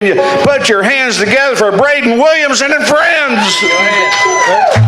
Put your hands together for Brayden Williamson and friends. Go ahead.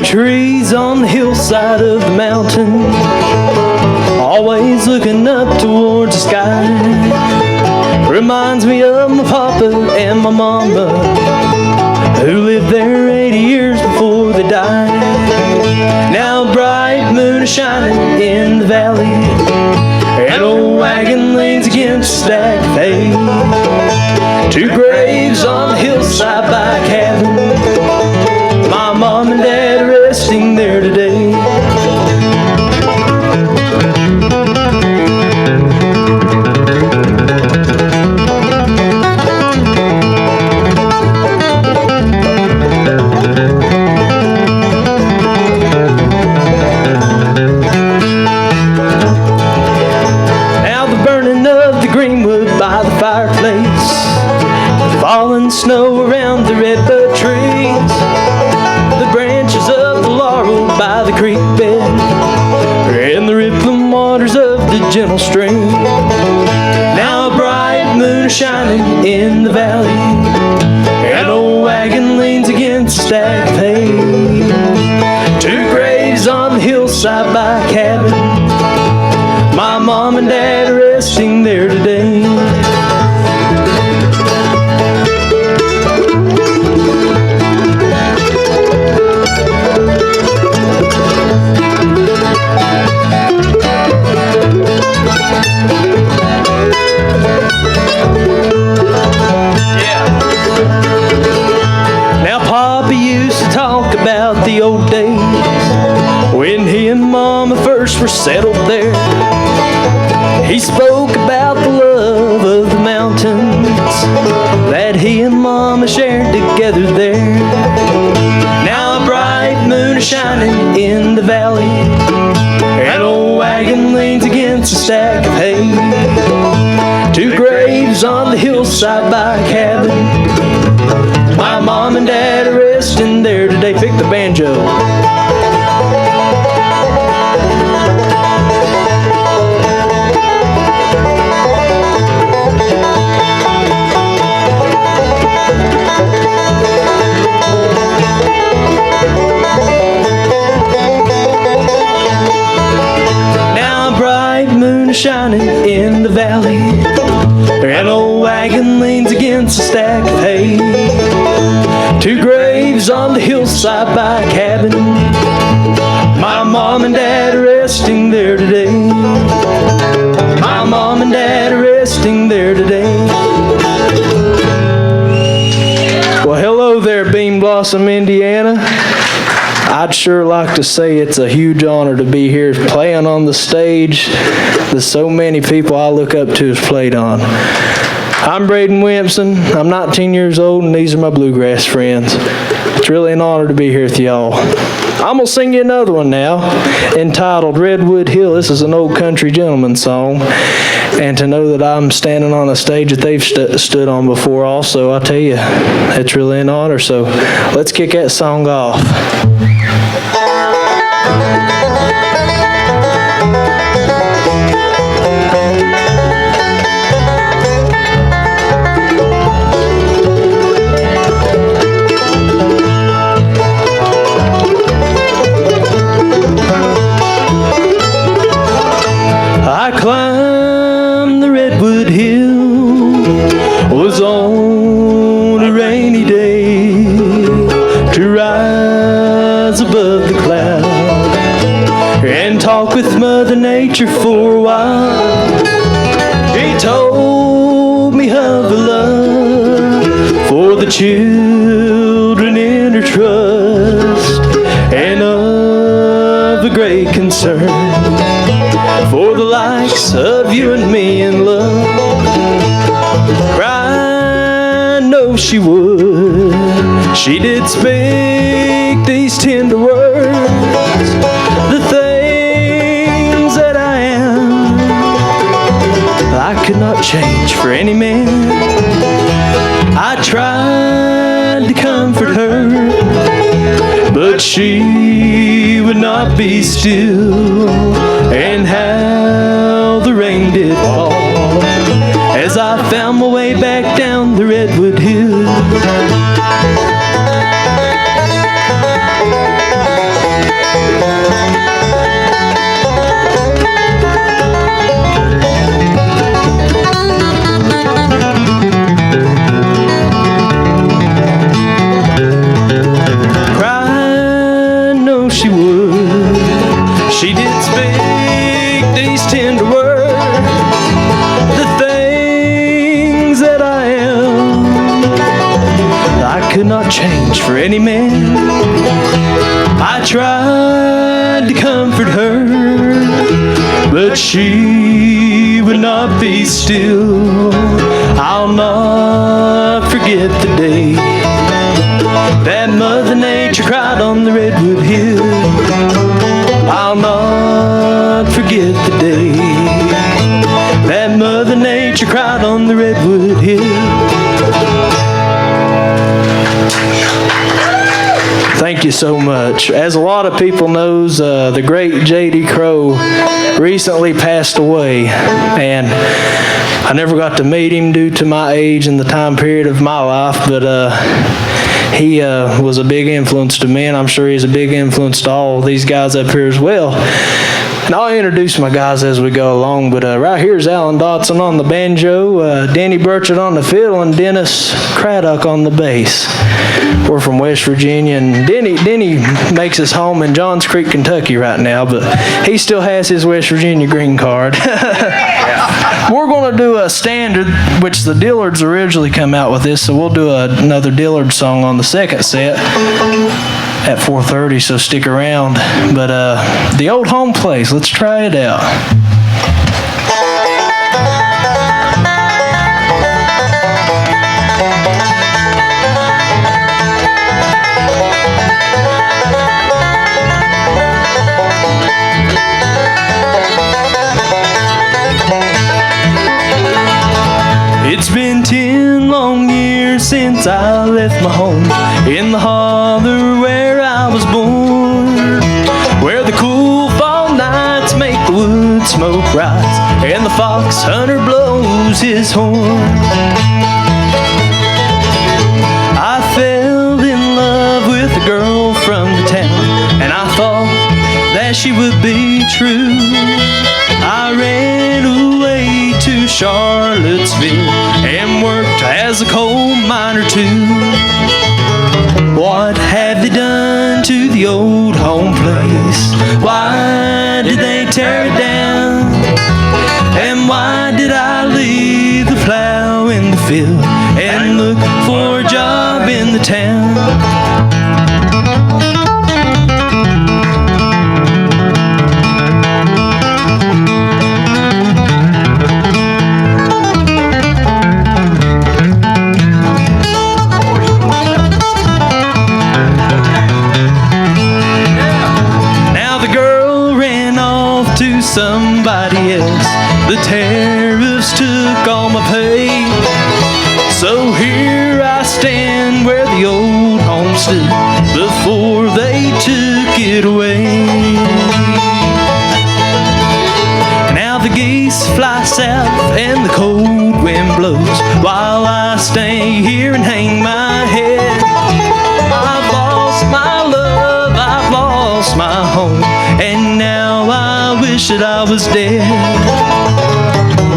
Trees on the hillside of the mountain, always looking up towards the sky. Reminds me of my papa and my mama, who lived there 80 years before they died. Now a bright moon is shining in the valley, and old wagon leans against a stack of hay. Two graves on the hillside by a cabin, my mom and dad are resting there today. Now the burning of the greenwood by the fireplace, the falling snow around the redbud trees, the branches of the laurel by the creek bed, and the rippling waters of the gentle stream. Now a bright moon is shining in the valley. An old wagon leans against a stack of hay. Two graves on the hillside by a cabin. My mom and dad are resting there today. Now Papa used to talk about the old days when he and Mama first were settled there. He spoke about the love of the mountains that he and Mama shared together there. Now a bright moon is shining in the valley. An old wagon leans against a stack of hay. Two graves on the hillside by a cabin. My mom and dad are resting there today. Pick the banjo. Now a bright moon is shining in the valley. An old wagon leans against a stack of hay. Two graves on the hillside by a cabin. My mom and dad are resting there today. My mom and dad are resting there today. Well, hello there, Bean Blossom, Indiana. I'd sure like to say it's a huge honor to be here playing on the stage that so many people I look up to has played on. I'm Brayden Williamson. I'm 19 years old, and these are my bluegrass friends. It's really an honor to be here with y'all. I'm going to sing you another one now, entitled Redwood Hill. This is an old country gentleman song. And to know that I'm standing on a stage that they've stood on before also, I tell you, it's really an honor. So let's kick that song off. I climbed the Redwood Hill, was on a rainy day to rise above the clouds and talk with Mother Nature for a while. She told me of a love for the children in her trust and of a great concern for the likes of you and me in love. I know she would. She did speak these tender words. The things that I am, I could not change for any man. I tried to comfort her, but she would not be still. And how the rain did fall as I found my way back down the Redwood Hill. I know she would. She did speak these tender words. The things that I am, I could not change for any man. I tried to comfort her, but she would not be still. I'll not forget the day that Mother Nature cried on the Redwood Hill. I'll not forget the day that Mother Nature cried on the Redwood Hill. Thank you so much. As a lot of people knows, the great J.D. Crowe recently passed away, and I never got to meet him due to my age and the time period of my life, but he was a big influence to me, and I'm sure he's a big influence to all these guys up here as well. And I'll introduce my guys as we go along, but right here is Alan Dotson on the banjo, Denny Burchett on the fiddle, and Dennis Craddock on the bass. We're from West Virginia, and Denny makes his home in Johns Creek, Kentucky right now, but he still has his West Virginia green card. We're going to do a standard, which the Dillards originally come out with this, so we'll do another Dillard song on the second set at 4:30, so stick around. But the old home place, let's try it out. It's been 10 long years since I left my home in the holler where I was born, where the cool fall nights make the wood smoke rise and the fox hunter blows his horn. I fell in love with a girl from the town, and I thought that she would be true. I ran away to Charlottesville and worked as a coal miner too. What have they done to the old home place? Why did they tear it down? And why did I leave the plow in the field and look for a job in the town? Somebody else, the tariffs took all my pay, so here I stand where the old home stood before they took it away. Now the geese fly south and the cold wind blows while I stay here and hang my head. I've lost my love, I've lost my home, and now I wish that I was dead.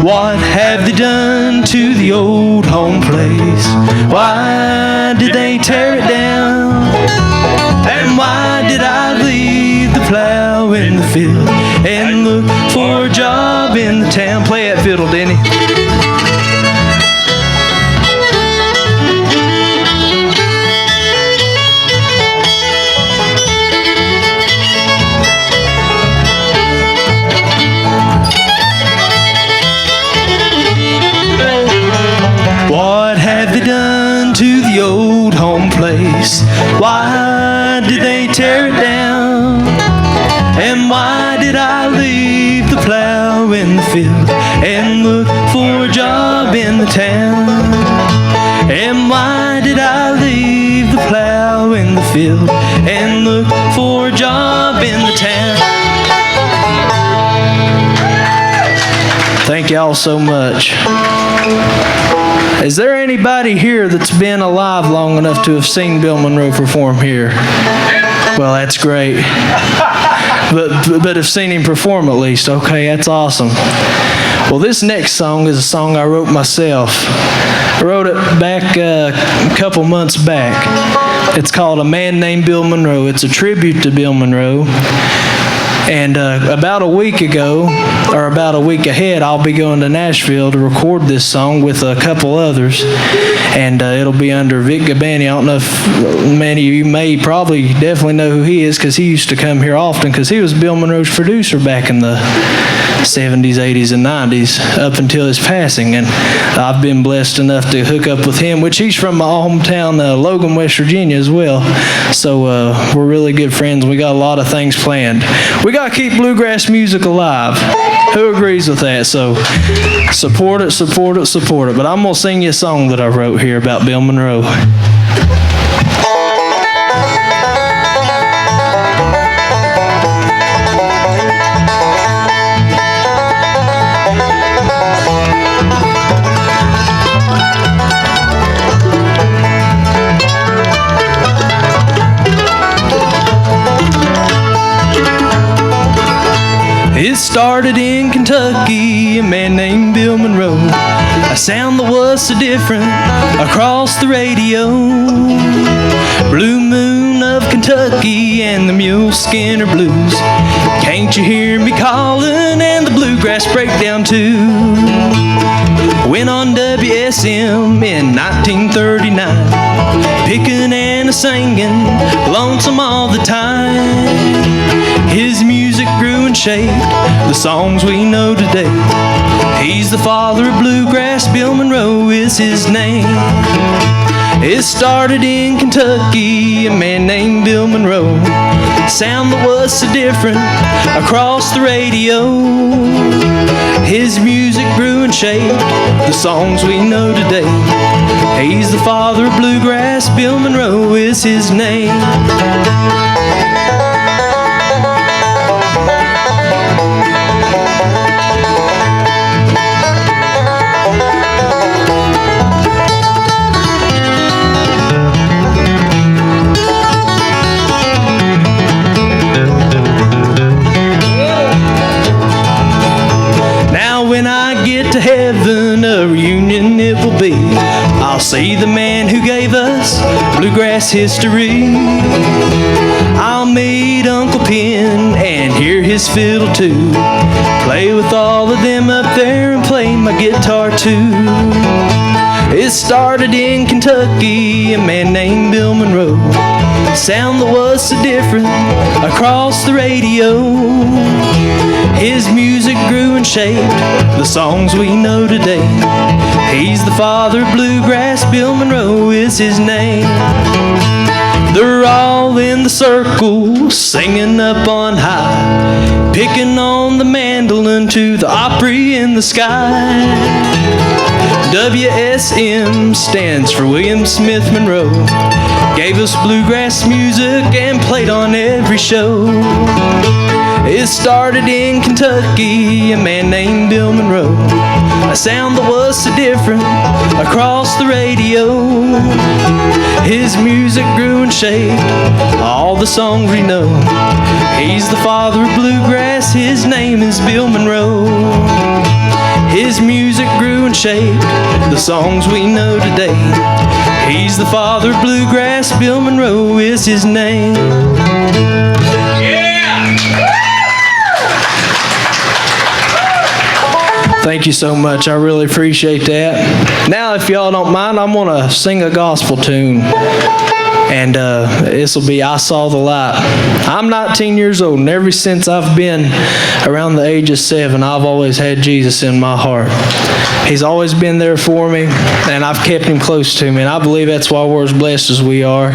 What have they done to the old home place? Why did they tear it down? And why did I leave the plow in the field and look for a job in the town? Play that fiddle, Denny. What have they done to the old home place? Why did they tear it down? And why did I leave the plow in the field and look for a job in the town? And why did I leave the plow in the field and look for a job in the town? Thank y'all so much. Is there anybody here that's been alive long enough to have seen Bill Monroe perform here? Well, that's great. But have seen him perform at least. Okay, that's awesome. Well, this next song is a song I wrote myself. I wrote it back a couple months back. It's called A Man Named Bill Monroe. It's a tribute to Bill Monroe. And about a week ago, or about a week ahead, I'll be going to Nashville to record this song with a couple others. And it'll be under Vic Gabani. I don't know if many of you may probably definitely know who he is, because he used to come here often, because he was Bill Monroe's producer back in the 70s, 80s, and 90s, up until his passing. And I've been blessed enough to hook up with him, which he's from my hometown, Logan, West Virginia as well. So we're really good friends. We got a lot of things planned. We got to keep bluegrass music alive. Who agrees with that? So support it, support it, support it. But I'm going to sing you a song that I wrote here about Bill Monroe. started in Kentucky, a man named Bill Monroe. A sound that was so different across the radio. Blue Moon of Kentucky and the Mule Skinner Blues. Can't you hear me calling? And the Bluegrass Breakdown too. Went on WSM in 1939, picking and a-singing, lonesome all the time. His music grew and shaped the songs we know today. He's the father of bluegrass, Bill Monroe is his name. It started in Kentucky, a man named Bill Monroe. Sound that was so different across the radio. His music grew and shaped the songs we know today. He's the father of bluegrass, Bill Monroe is his name. When I get to heaven, a reunion it will be. I'll see the man who gave us bluegrass history. I'll meet Uncle Pen and hear his fiddle too. Play with all of them up there and play my guitar too. It started in Kentucky, a man named Bill Monroe. Sound that was so different across the radio. His music grew and shaped the songs we know today. He's the father of bluegrass, Bill Monroe is his name. They're all in the circle, singing up on high, picking on the mandolin to the Opry in the sky. WSM stands for William Smith Monroe. Gave us bluegrass music and played on every show. It started in Kentucky, a man named Bill Monroe. A sound that was so different across the radio. His music grew and shaped all the songs we know. He's the father of bluegrass, his name is Bill Monroe. His music grew and shaped the songs we know today. He's the father of bluegrass, Bill Monroe is his name. Thank you so much. I really appreciate that. Now, if y'all don't mind, I'm going to sing a gospel tune. And this will be I Saw the Light. I'm 19 years old, and ever since I've been around the age of 7, I've always had Jesus in my heart. He's always been there for me, and I've kept him close to me. And I believe that's why we're as blessed as we are.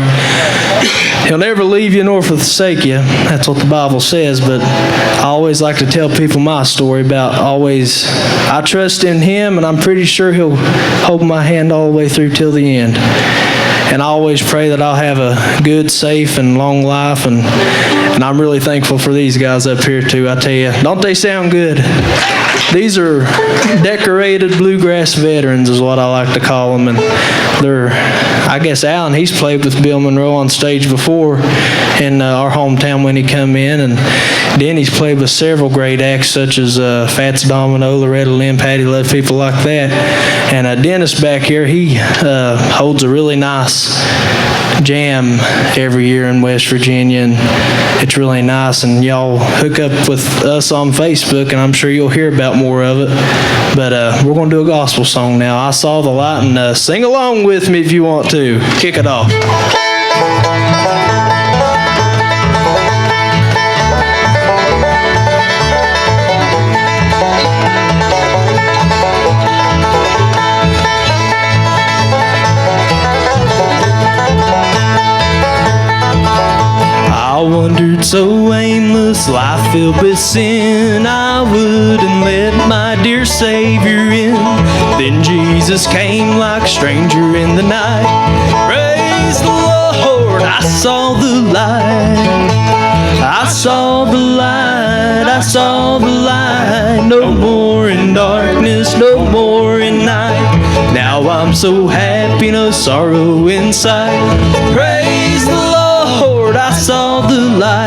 He'll never leave you nor forsake you. That's what the Bible says. But I always like to tell people my story about I trust in him, and I'm pretty sure he'll hold my hand all the way through till the end. And I always pray that I'll have a good, safe, and long life. And I'm really thankful for these guys up here, too. I tell you, don't they sound good? These are decorated bluegrass veterans is what I like to call them. And I guess Alan, he's played with Bill Monroe on stage before in our hometown when he come in. And Denny's played with several great acts such as Fats Domino, Loretta Lynn, Patty Love, people like that. And Dennis back here, he holds a really nice jam every year in West Virginia, and it's really nice. And y'all hook up with us on Facebook, and I'm sure you'll hear about more of it. But we're going to do a gospel song now. I Saw the Light, and sing along with me if you want to. Kick it off. I wandered so aimless, life filled with sin, I wouldn't let my dear Savior in. Then Jesus came like a stranger in the night. Praise the Lord, I saw the light. I saw the light, I saw the light. No more in darkness, no more in night. Now I'm so happy, no sorrow inside. Praise the Lord, I saw the light.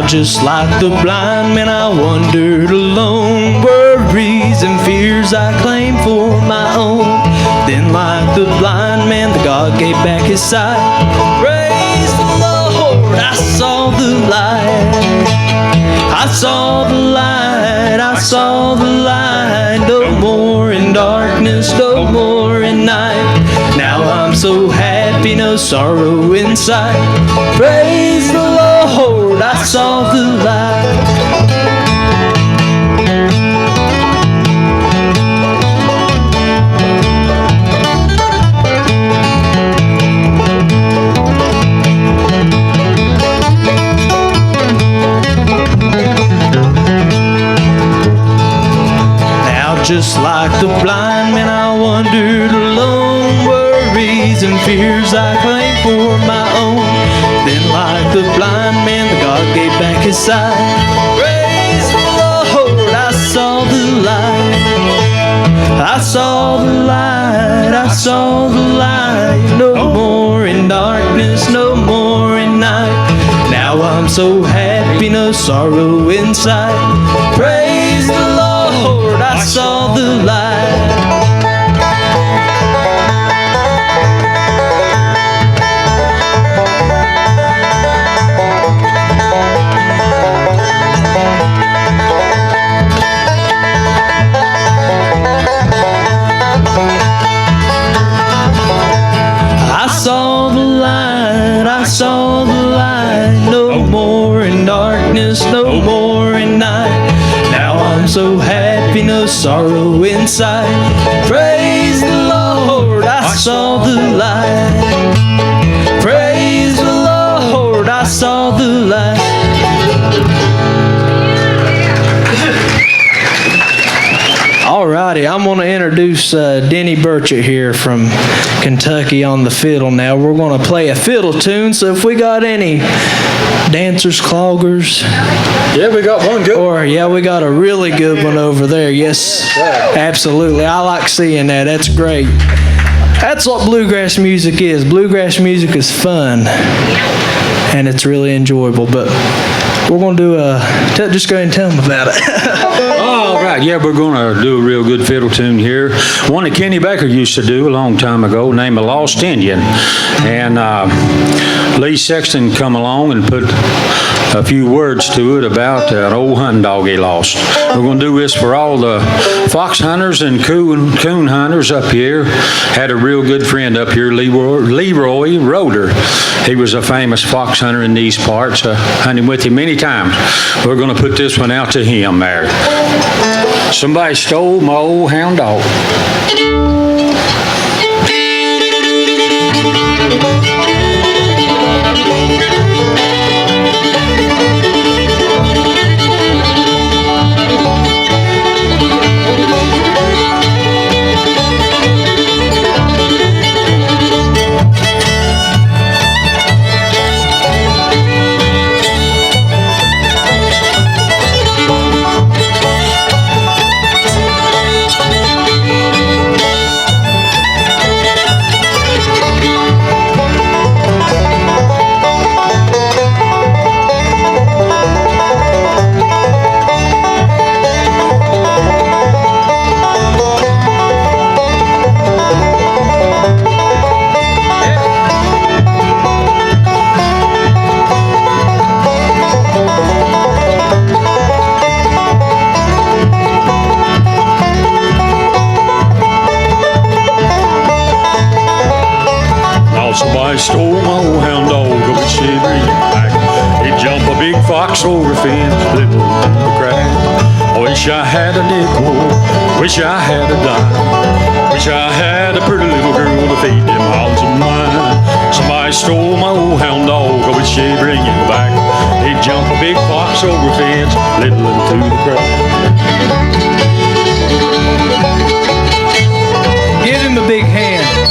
just like the blind man, I wandered alone. Worries and fears I claimed for my own. Then like the blind man, the God gave back his sight. Praise the Lord, I saw the light. I saw the light, I saw the light. No more in darkness, no more in night. Now I'm so happy, no sorrow inside. Praise the Lord, I saw the light. Just like the blind man, I wandered alone. Worries and fears I claimed for my own. Then like the blind man, the God gave back his sight. Praise the Lord, I saw the light. I saw the light, I saw the light. No more in darkness, no more in night. Now I'm so happy, no sorrow inside. Praise the Lord, I saw the light. I saw the light, I saw the light. No more in darkness, no more in night. Now I'm so happy, no sorrow inside. Praise the Lord, I saw the light. Praise the Lord, I saw the light. Alrighty, I'm going to introduce Denny Burchett here from Kentucky on the fiddle now. We're going to play a fiddle tune, so if we got any dancers, cloggers. Yeah, we got one good. Or, yeah, we got a really good one over there. Yes, absolutely. I like seeing that. That's great. That's what bluegrass music is. Bluegrass music is fun, and it's really enjoyable. But we're going to do just go ahead and tell them about it. All right, yeah, we're going to do a real good fiddle tune here. One that Kenny Baker used to do a long time ago, named A Lost Indian. And Lee Sexton come along and put a few words to it about an old hunting dog he lost. We're going to do this for all the fox hunters and coon hunters up here. Had a real good friend up here, Leroy Roeder. He was a famous fox hunter in these parts. Hunted with him many times. We're going to put this one out to him there. Somebody stole my old hound dog. Somebody stole my old hound dog, a bit shivery back. He'd jump a big fox over a fence, little in the crack. I wish I had a nickel, wish I had a dime. Wish I had a pretty little girl to feed them hounds of mine. Somebody stole my old hound dog, a bit shivery back. He'd jump a big fox over a fence, little into the crack. Give him a big hand.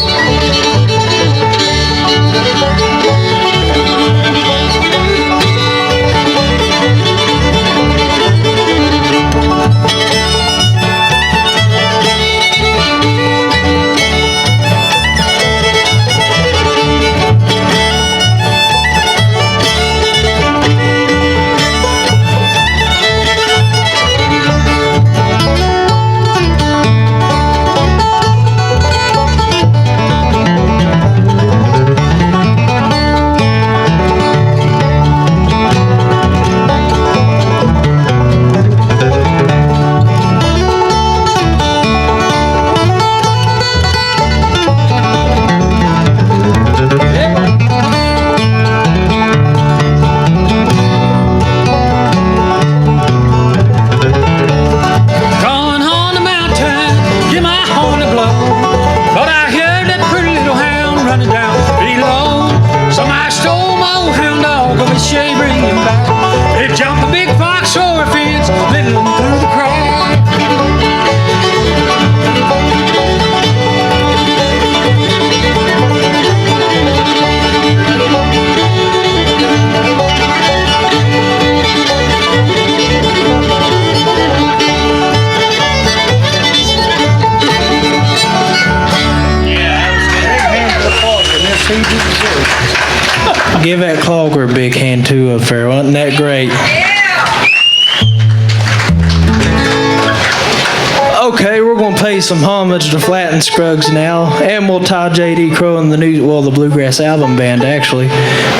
Okay, we're going to pay some homage to Flat and Scruggs now, and we'll tie J.D. Crowe and the Bluegrass Album Band, actually.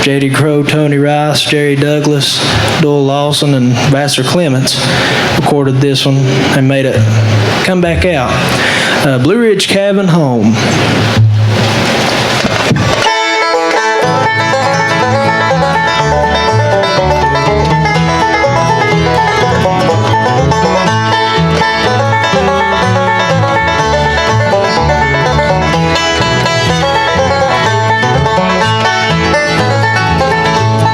J.D. Crowe, Tony Rice, Jerry Douglas, Doyle Lawson, and Vassar Clements recorded this one and made it come back out. Blue Ridge Cabin Home.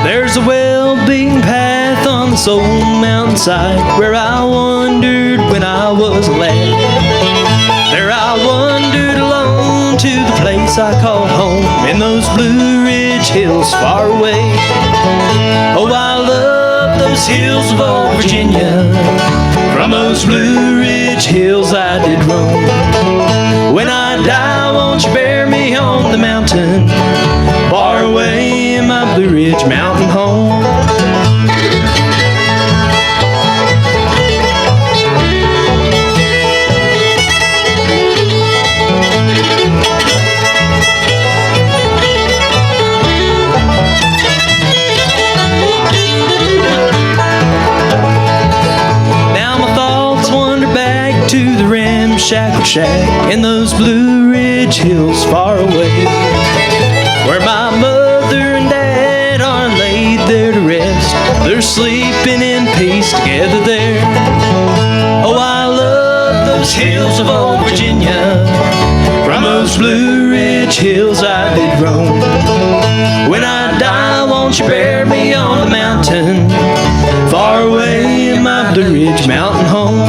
There's a well-beaten path on this old mountainside where I wandered when I was a lad. There I wandered alone to the place I called home in those Blue Ridge hills far away. Oh, I love those hills of old Virginia. From those Blue Ridge hills I did roam. When I die, won't you bear me on the mountain far away in my Blue Ridge mountain home? Now my thoughts wander back to the ramshackle shack in those Blue Ridge hills far away, where my mother and dad are laid there to rest. They're sleeping in peace together there. Oh, I love those hills of old Virginia. From those Blue Ridge hills I did roam. When I die, won't you bear me on the mountain far away in my Blue Ridge mountain home?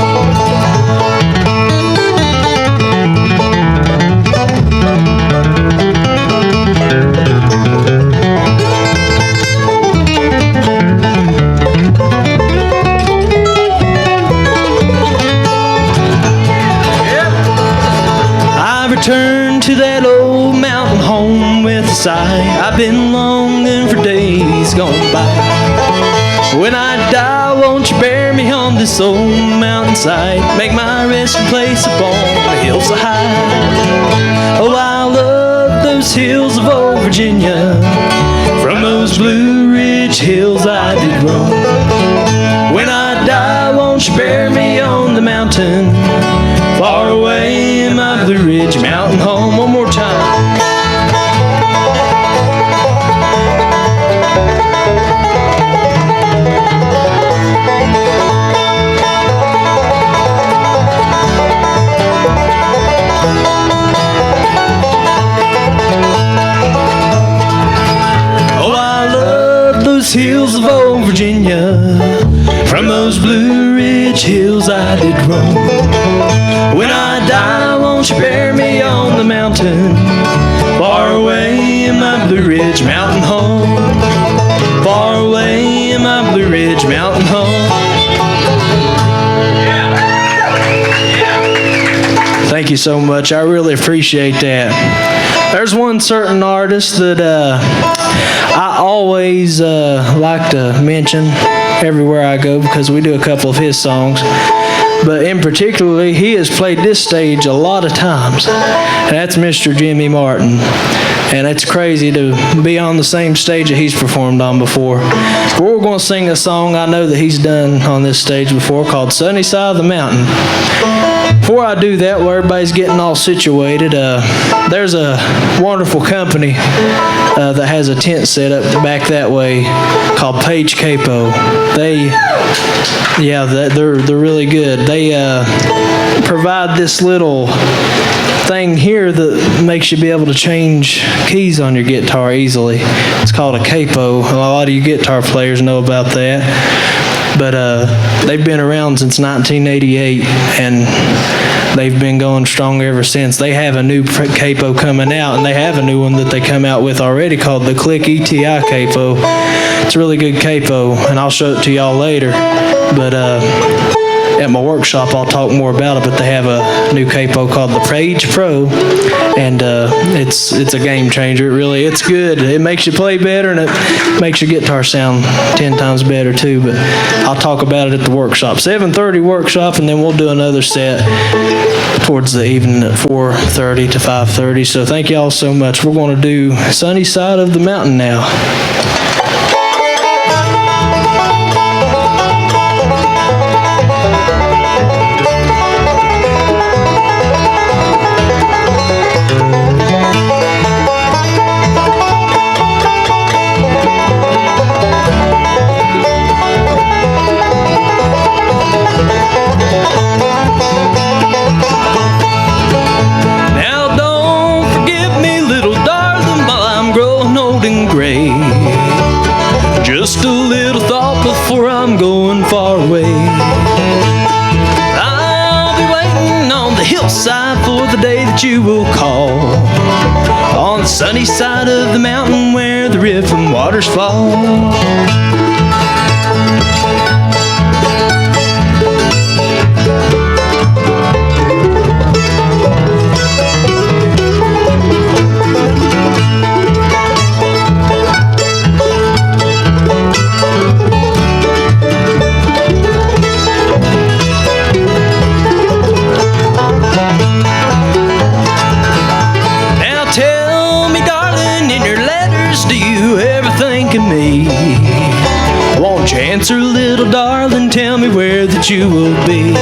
Return to that old mountain home with a sigh. I've been longing for days gone by. When I die, won't you bear me on this old mountainside? Make my resting place upon the hills so high. Oh, I love those hills of old Virginia. From those Blue Ridge hills I did roam. When I die, won't you bear me on the mountain far away in my Blue Ridge mountain home? One more time. Oh, I love those hills of old Virginia. From those Blue Ridge hills I did roam. When I die, won't you bear me on the mountain far away in my Blue Ridge mountain home? Far away in my Blue Ridge mountain home. Thank you so much. I really appreciate that. There's one certain artist that I always like to mention everywhere I go because we do a couple of his songs. But in particularly, he has played this stage a lot of times. And that's Mr. Jimmy Martin. And it's crazy to be on the same stage that he's performed on before. But we're going to sing a song I know that he's done on this stage before called Sunny Side of the Mountain. Before I do that, while everybody's getting all situated, there's a wonderful company that has a tent set up back that way called Page Capo. They're really good. They provide this little thing here that makes you be able to change keys on your guitar easily. It's called a capo. A lot of you guitar players know about that. But they've been around since 1988, and they've been going strong ever since. They have a new capo coming out, and they have a new one that they come out with already called the Click ETI capo. It's a really good capo, and I'll show it to y'all later. But at my workshop, I'll talk more about it, but they have a new capo called the Page Pro, and it's a game changer. It's good. It makes you play better, and it makes your guitar sound 10 times better too, but I'll talk about it at the workshop. 7:30 workshop, and then we'll do another set towards the evening at 4:30 to 5:30. So thank y'all so much. We're going to do Sunny Side of the Mountain now. Just a little thought before I'm going far away. I'll be waiting on the hillside for the day that you will call. On the sunny side of the mountain where the river and waters fall. Me. Won't you answer, little darling, tell me where that you will be.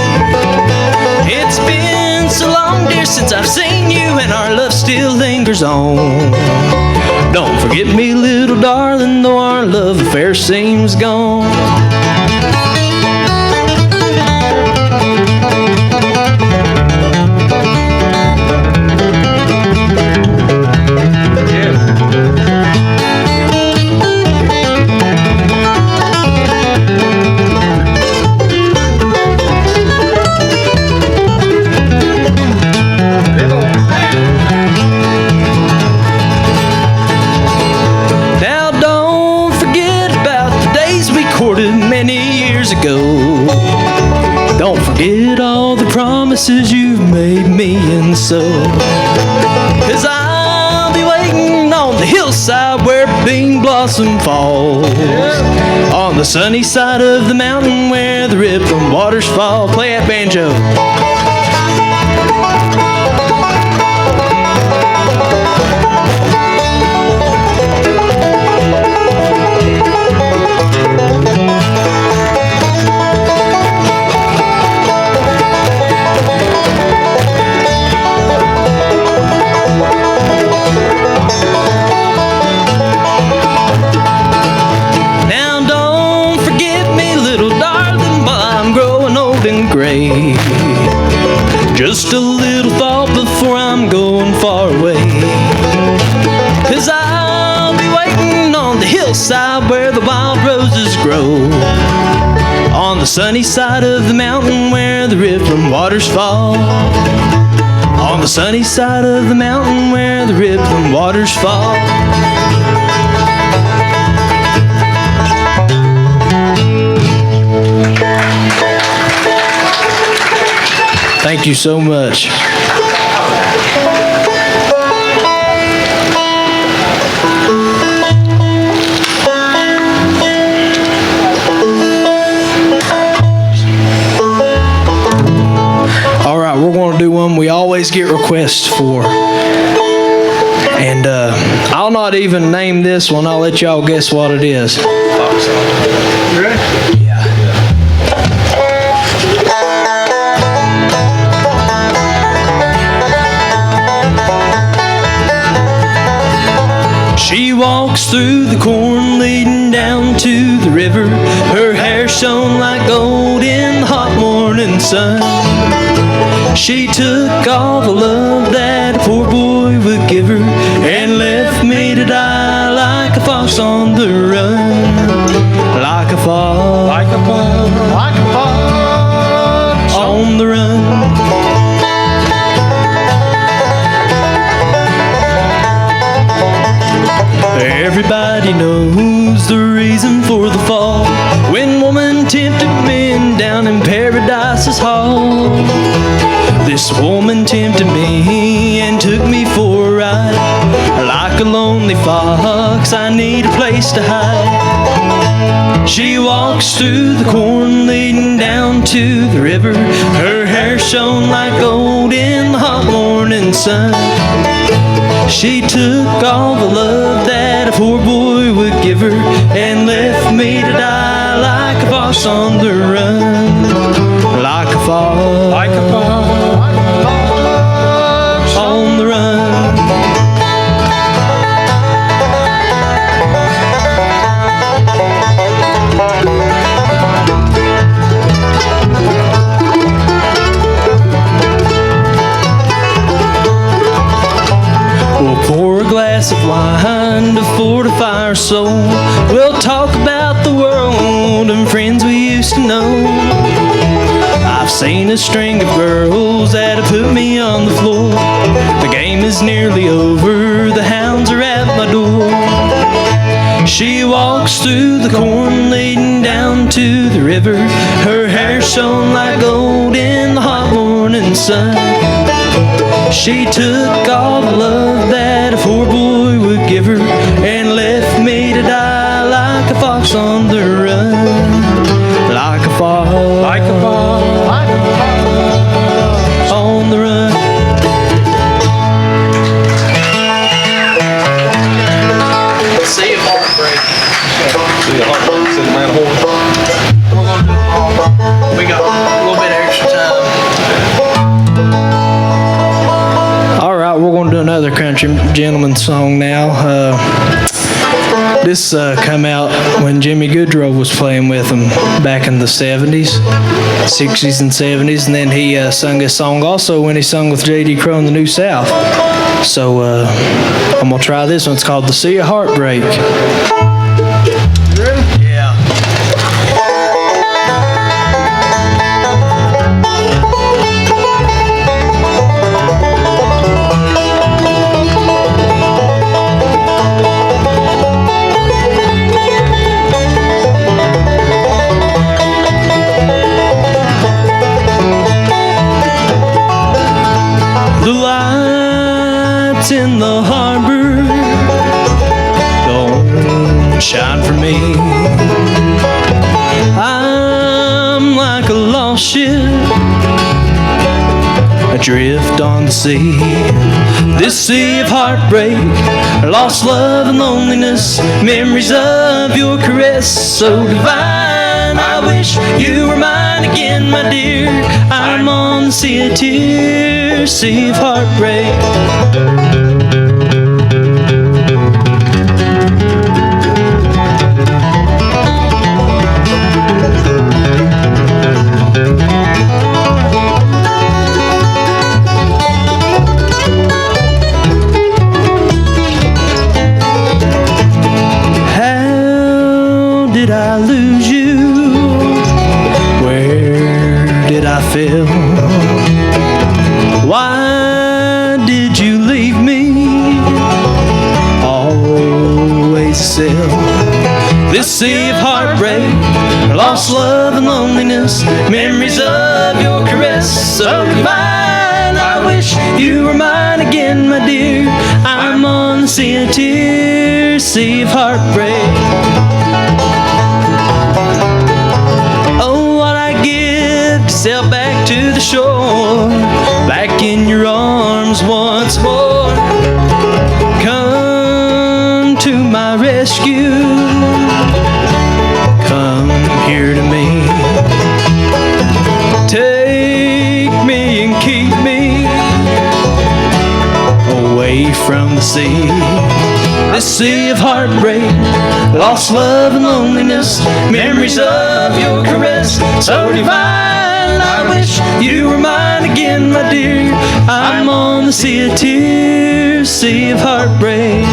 It's been so long, dear, since I've seen you, and our love still lingers on. Don't forget me, little darling, though our love affair seems gone. Don't forget all the promises you've made me, and so, 'cause I'll be waiting on the hillside where Bean Blossom falls. On the sunny side of the mountain where the rippling waters fall. Play that banjo. Gray. Just a little thought before I'm going far away. 'Cause I'll be waiting on the hillside where the wild roses grow. On the sunny side of the mountain where the rippling waters fall. On the sunny side of the mountain where the rippling waters fall. Thank you so much. All right, we're going to do one we always get requests for. And I'll not even name this one. I'll let y'all guess what it is. You ready? She walks through the corn leading down to the river. Her hair shone like gold in the hot morning sun. She took all the love that a poor boy would give her and left me to die like a fox on the run. Like a fox, like a fox, like a fox on the run. Everybody knows the reason for the fall. When woman tempted men down in paradise, Paradise's Hall. This woman tempted me and took me for a ride. Like a lonely fox, I need a place to hide. She walks through the corn leading down to the river. Her hair shone like gold in the hot morning sun. She took all the love that a poor boy would give her and left me to die like a fox on the run. Like a fox. Like a fox. On the run. We'll pour a glass of wine to fortify our soul. We'll talk about the world and friends we used to know. I've seen a string of girls that have put me on the floor. The game is nearly over, the hounds are at my door. She walks through the corn leading down to the river. Her hair shone like gold in the hot morning sun. She took all the love that a poor boy would give her and left me to die like a fox on the run. Like a fox. Like a fox. On the run. Sea of Heartbreak. Sea of Heartbreak, said the man horse. We're gonna do we got a little bit of extra time. All right, we're going to do another country gentleman song now. This come out when Jimmy Goodrow was playing with them back in the 70s, 60s and 70s, and then he sung this song also when he sung with J.D. Crowe in the New South. So I'm going to try this one. It's called The Sea of Heartbreak. Yeah. The lights in the harbor don't shine for me. I'm like a lost ship adrift on the sea. This sea of heartbreak, lost love and loneliness, memories of your caress so divine. I wish you were mine again, my dear. I'm on the sea of tears, sea of heartbreak. How did I lose you? Where did I fail? Why did you leave me? Always a sail. This sea of heartbreak, lost love and loneliness, memories of your caress so divine. I wish you were mine again, my dear. I'm on the sea of tears, sea of heartbreak. Oh, what I give to sail back to the shore, back in your arms once more. Come to my rescue, come here to me. Take me and keep me away from the sea. This sea of heartbreak, lost love and loneliness, memories of your caress so divine. I wish you were mine again, my dear. I'm on the sea of tears, sea of heartbreak.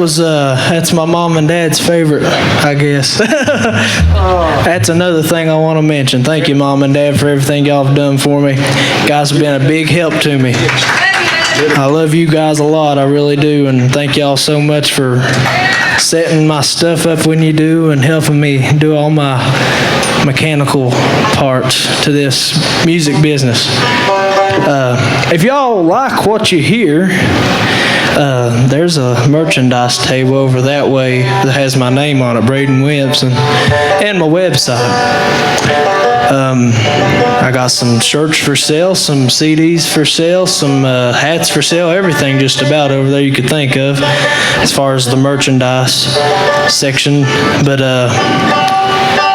that's my mom and dad's favorite, I guess. That's another thing I want to mention. Thank you, Mom and Dad, for everything y'all have done for me. You guys have been a big help to me. I love you guys a lot, I really do, and thank y'all so much for setting my stuff up when you do and helping me do all my mechanical parts to this music business. If y'all like what you hear, there's a merchandise table over that way that has my name on it, Brayden Williamson, and my website. I got some shirts for sale, some CDs for sale, some hats for sale, everything just about over there you could think of as far as the merchandise section. But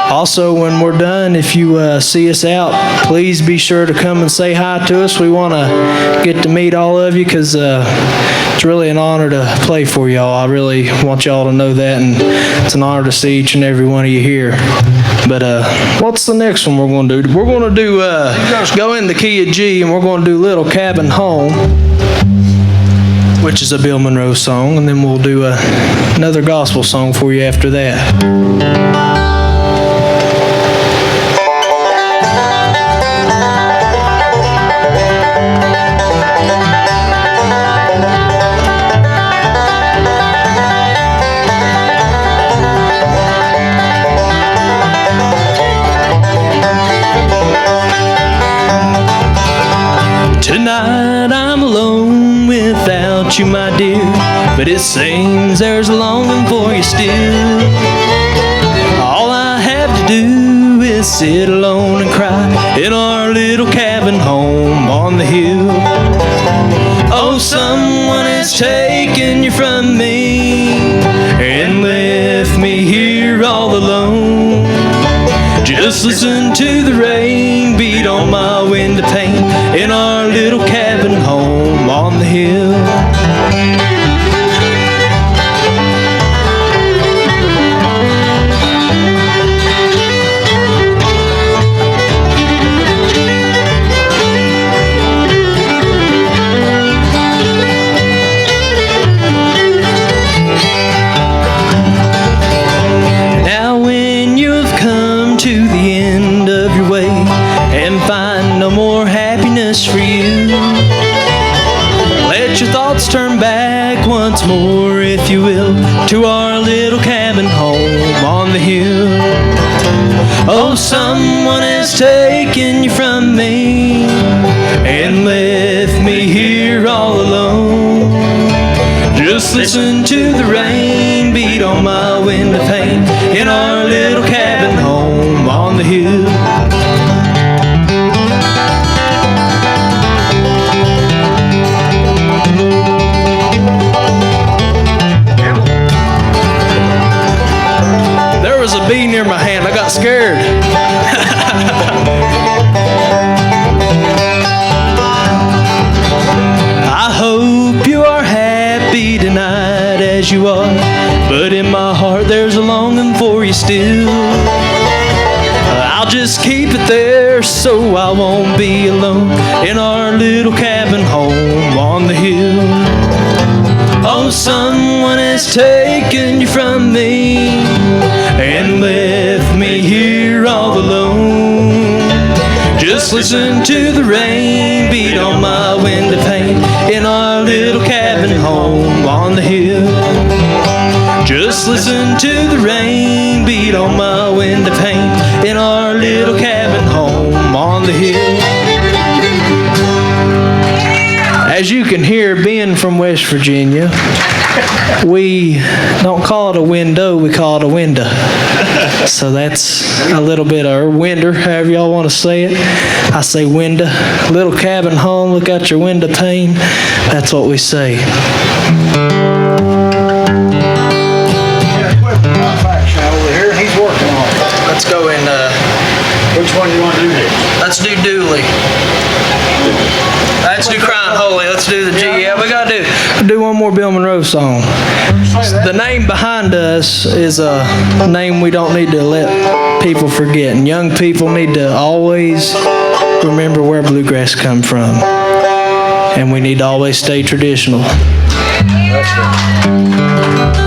also, when we're done, if you see us out, please be sure to come and say hi to us. We want to get to meet all of you because it's really an honor to play for y'all. I really want y'all to know that, and it's an honor to see each and every one of you here. But what's the next one we're going to do? We're going to do go in the key of G, and we're going to do Little Cabin Home, which is a Bill Monroe song, and then we'll do another gospel song for you after that. Tonight I'm alone without you, my dear, but it seems there's a longing for you still. All I have to do is sit alone and cry in our little cabin home on the hill. Oh, someone has taken you from me and left me here all alone. Just listen to the rain beat on my window pane in our little cabin home on the hill. Now when you've come to the end of your way and find no more happiness for you, let your thoughts turn back once more, if you will, to our little cabin home on the hill. Oh, someone has taken you from me and left me here all alone. Just listen to the rain beat on my window pane in our little cabin home on the hill. There was a bee near my hand. I got scared. I hope you are happy tonight as you are, but in my heart there's a longing for you still. I'll just keep it there so I won't be alone in our little cabin home on the hill. Oh, someone has taken you from me and left me here all alone. Just listen to the rain beat on my window pane in our little cabin home on the hill. Just listen to the rain beat on my window pane in our little cabin home on the hill. As you can hear, being from West Virginia, we don't call it a window, we call it a window. So that's a little bit of winder, however y'all want to say it. I say window. Little cabin home, look out your window pane. That's what we say. Over here, he's working on it. Let's go in, Which one do you want to do next? let's do Dooley. Let's do Crying Holy. Let's do the G. Yeah, we gotta Do one more Bill Monroe song. The name behind us is a name we don't need to let people forget. And young people need to always remember where bluegrass come from. And we need to always stay traditional. That's right.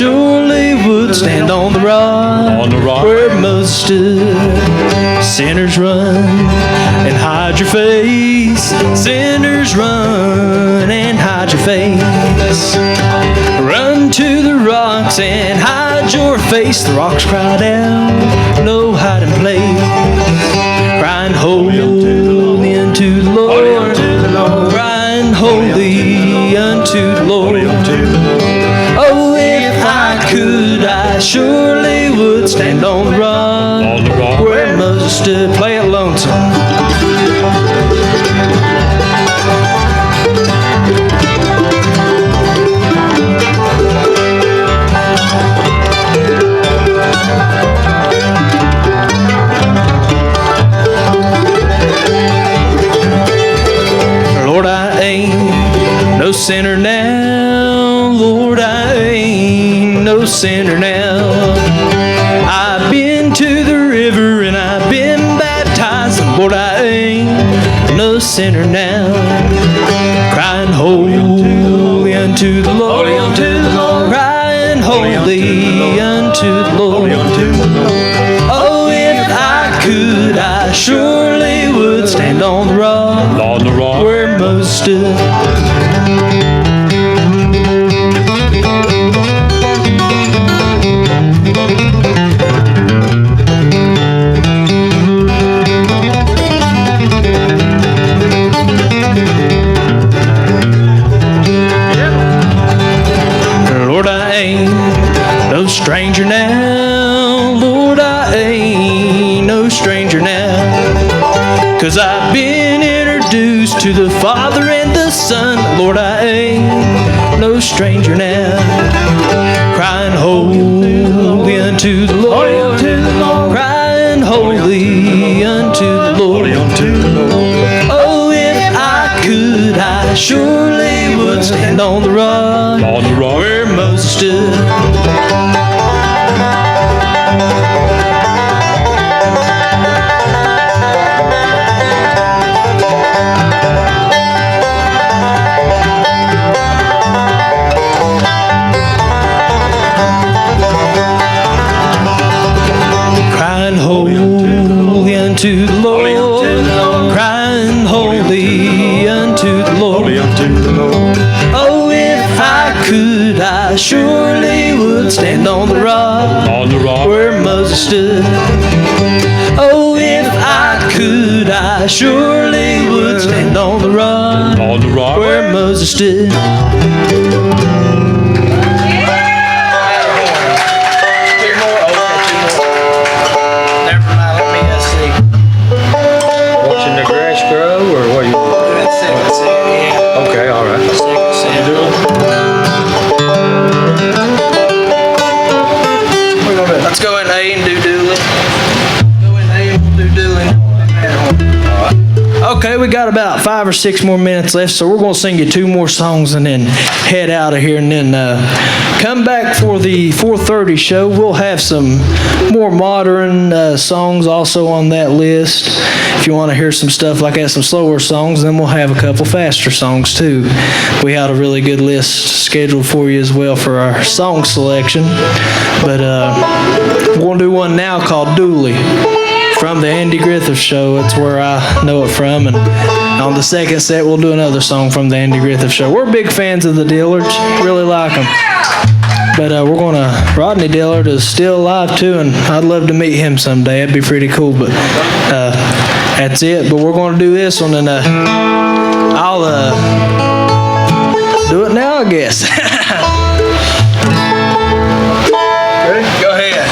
surely would stand on the rock, where Moses stood. Sinners run and hide your face. Sinners run and hide your face. Run to the rocks and hide your face. The rocks cried out, no hiding place. Crying holy unto the Lord. Crying holy unto the Lord. Oh, if I could, I surely would stand on the rock where Moses stood. Play it lonesome. Lord, I ain't no sinner now. Lord, I ain't no sinner now. I've been to the river and I've been baptized. And Lord, I ain't no sinner now. Crying holy unto the Lord. Crying holy unto the Lord. Oh, if I could, I surely would stand on the rock where Moses stood. Lord, I ain't no stranger now. Lord, I ain't no stranger now. 'Cause I've been introduced to the Father and the Son. Lord, I ain't no stranger now. Crying holy unto the Lord. Crying holy unto the Lord. Oh, if I could, I surely would stand on the rock where Moses stood. Crying holy unto the Lord. Crying holy unto the Lord. Oh, if I could, I surely would stand on the rock where Moses stood. Oh, if I could, I surely would stand on the rock where Moses stood. Watching the grass grow, or what are you? Okay, all right. Let's go in A and do Dooley. Go in A and we'll do Dooley. Okay, we got about 5 or 6 more minutes left, so we're going to sing you 2 more songs and then head out of here, and then come back for the 4:30 show. We'll have some more modern songs also on that list. If you want to hear some stuff like that, some slower songs, then we'll have a couple faster songs too. We had a really good list scheduled for you as well for our song selection. But we're going to do one now called Dooley, from the Andy Griffith Show. That's where I know it from. And on the second set, we'll do another song from the Andy Griffith Show. We're big fans of the Dillards. Really like them. But we're going to... Rodney Dillard is still alive, too, and I'd love to meet him someday. That'd be pretty cool. But that's it. But we're going to do this one, and I'll do it now, I guess. Ready? Go ahead.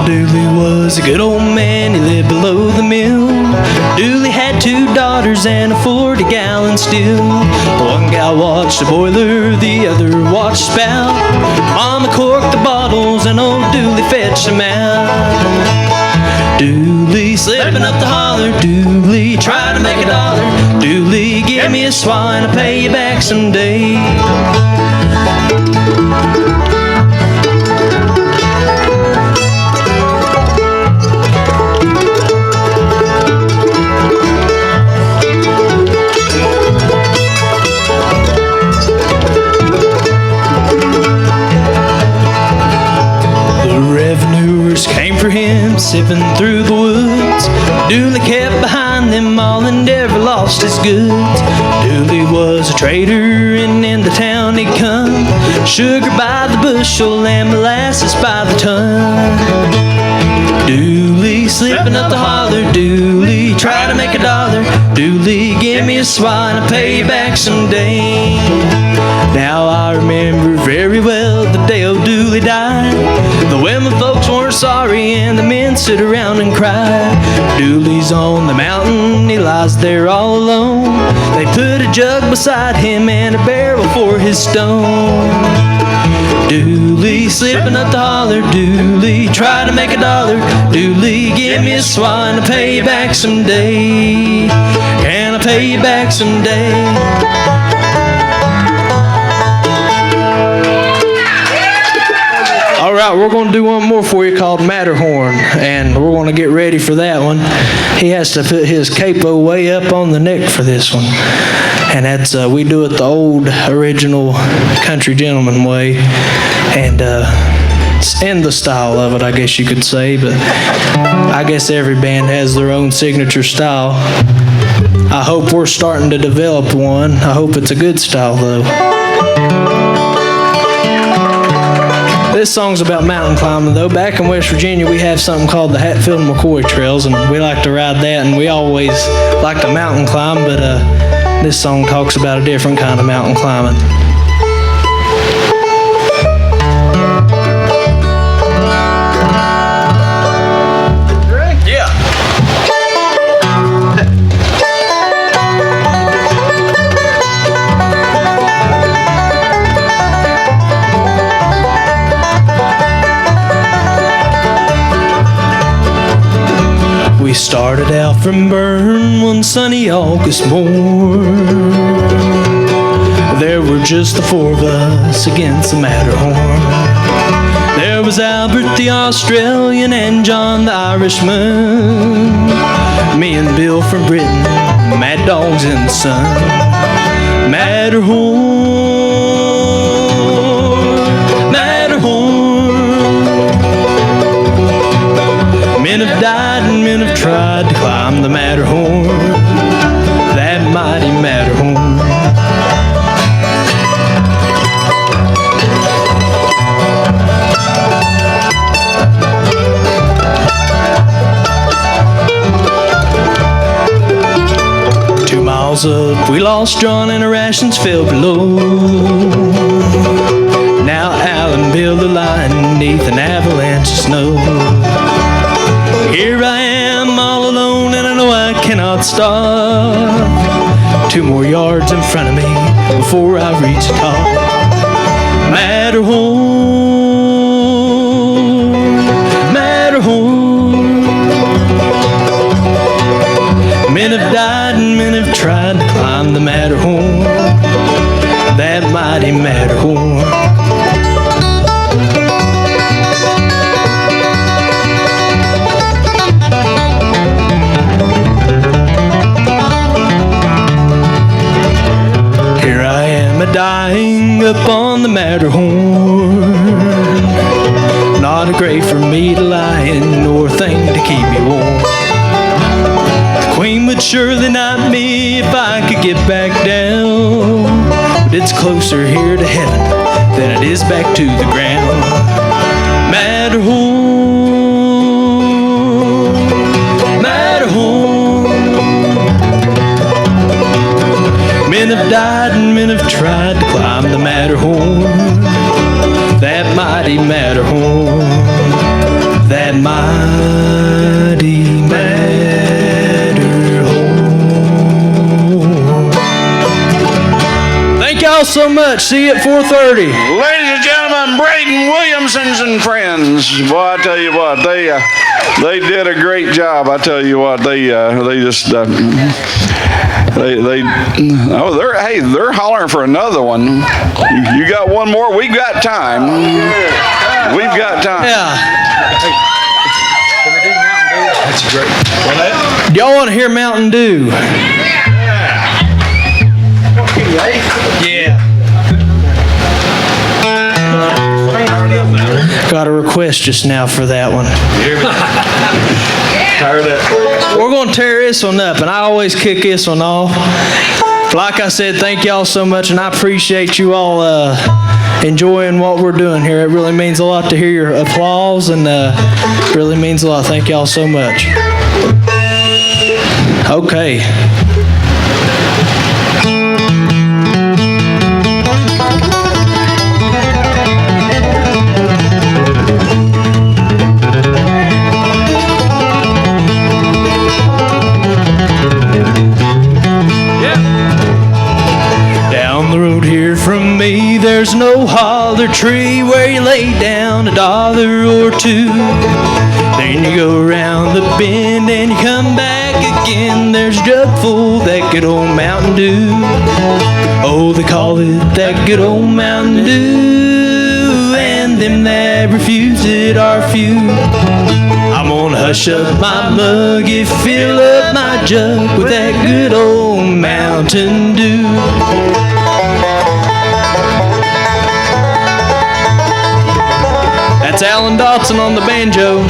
Dooley was a good old man, he lived below the mill. Dooley had 2 daughters and a 40-gallon still. One gal watched the boiler, the other watched the spout. Mama corked the bottles and old Dooley fetched them out. Dooley slipping up the holler, Dooley trying to make $1. Dooley get give me a swine, I'll pay you back someday. Came for him, sipping through the woods. Dooley kept behind them all and never lost his goods. Dooley was a trader, and into town he'd come. Sugar by the bushel and molasses by the ton. Dooley slipping up the holler, Dooley try to make a dollar. Dooley, give me a swine, I'll pay you back someday. Now I remember very well the day old Dooley died. The women folks weren't sorry and the men sit around and cry. Dooley's on the mountain, he lies there all alone. They put a jug beside him and a barrel for his stone. Dooley slipping up the holler, Dooley try to make a dollar. Dooley, give me a swine, I'll pay you back someday. And I'll pay you back someday. All right, we're going to do one more for you called Matterhorn, and we're going to get ready for that one. He has to put his capo way up on the neck for this one, and that's we do it the old original country gentleman way, and it's in the style of it, I guess you could say, but I guess every band has their own signature style. I hope we're starting to develop one. I hope it's a good style, though. This song's about mountain climbing, though. Back in West Virginia, we have something called the Hatfield-McCoy Trails, and we like to ride that, and we always like to mountain climb, but this song talks about a different kind of mountain climbing. We started out from Bern one sunny August morn. There were just the four of us against the Matterhorn. There was Albert the Australian and John the Irishman. Me and Bill from Britain, mad dogs in the sun. Matterhorn, Matterhorn. Men have died and men have tried to climb the Matterhorn, that mighty Matterhorn. Miles up, we lost John and our rations fell below. Now Al and Bill are lying beneath an avalanche of snow. Here I am all alone and I know I cannot stop. 2 more yards in front of me before I reach the top. Matterhorn, Matterhorn. Men have died and men have tried to climb the Matterhorn, that mighty Matterhorn. Here I am a-dying up on the Matterhorn. Not a grave for me to lie in, nor a thing to keep me warm. Queen would surely not me if I could get back down, but it's closer here to heaven than it is back to the ground. Matterhorn, Matterhorn. Men have died and men have tried to climb the Matterhorn, that mighty Matterhorn, that mighty Matterhorn. Thank y'all so much. See you at 4:30. Ladies and gentlemen, them Brayden Williamsons and friends. Boy, I tell you what, they did a great job. I tell you what, they're hollering for another one. You got one more? We've got time. We've got time. Yeah. Can we do Mountain Dew? That's great. Do y'all want to hear Mountain Dew? Yeah. Got a request just now for that one. We're going to tear this one up, and I always kick this one off. Like I said, thank y'all so much, and I appreciate you all enjoying what we're doing here. It really means a lot to hear your applause, and really means a lot. Thank y'all so much. Okay. From me, there's no holler tree where you lay down $1 or $2. Then you go around the bend and you come back again. There's a jug full, that good old Mountain Dew. Oh, they call it that good old Mountain Dew. And them that refuse it are few. I'm gonna hush up my mug and fill up my jug with that good old Mountain Dew. That's Alan Dotson on the banjo.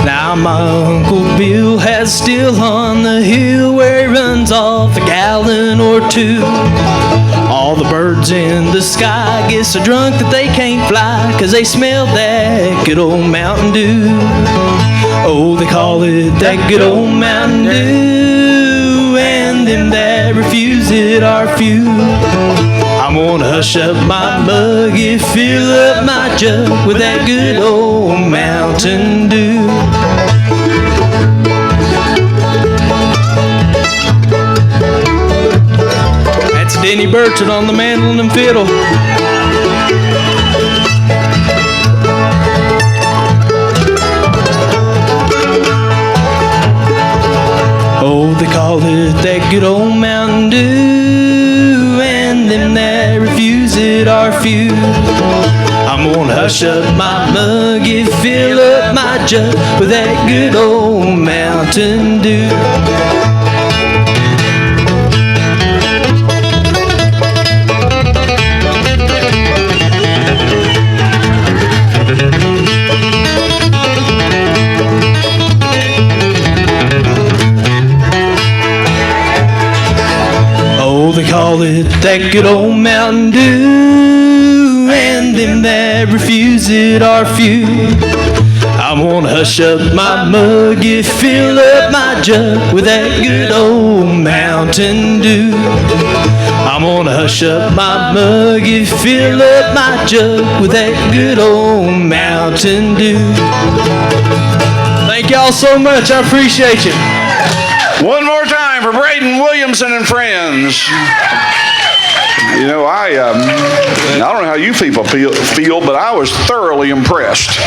Now my Uncle Bill has still on the hill where he runs off a gallon or two. All the birds in the sky get so drunk that they can't fly, 'cause they smell that good old Mountain Dew. Oh, they call it that good old Mountain Dew, and them that refuse it are few. I'm gonna hush up my mug and fill up my jug with that good old Mountain Dew. That's Denny Burchett on the mandolin and fiddle. Oh, they call it that good old Mountain Dew, and them that refuse it are few. I'm gonna hush up my mug and fill up my jug with that good old Mountain Dew. They call it that good old Mountain Dew, and them that refuse it are few. I'm gonna hush up my mug and fill up my jug with that good old Mountain Dew. I'm gonna hush up my mug and fill up my jug with that good old Mountain Dew. Thank y'all so much. I appreciate you. One more time for Brayden Williamson and friends. You know, I don't know how you people feel, but I was thoroughly impressed.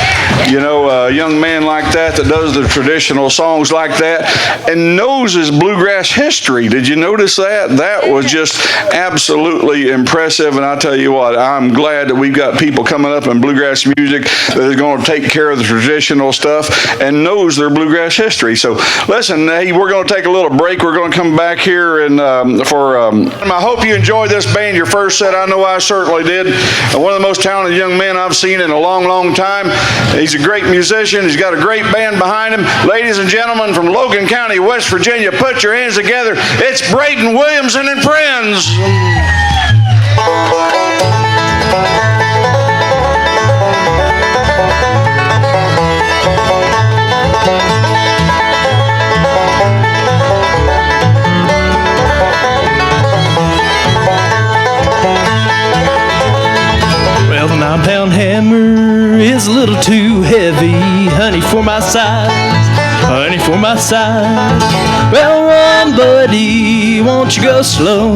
You know, a young man like that does the traditional songs like that and knows his bluegrass history. Did you notice that? That was just absolutely impressive. And I tell you what, I'm glad that we've got people coming up in bluegrass music that are going to take care of the traditional stuff and knows their bluegrass history. So listen, hey, we're going to take a little break. We're going to come back here and I hope you enjoyed this band. Your first set, I know I certainly did. One of the most talented young men I've seen in a long, long time. He's a great musician. He's got a great band behind him. Ladies and gentlemen from Logan County, West Virginia, put your hands together. It's Brayden Williamson and friends. Well, the 9-pound hammer is a little too heavy, honey, for my size. honey for my size. Well, run, buddy, won't you go slow?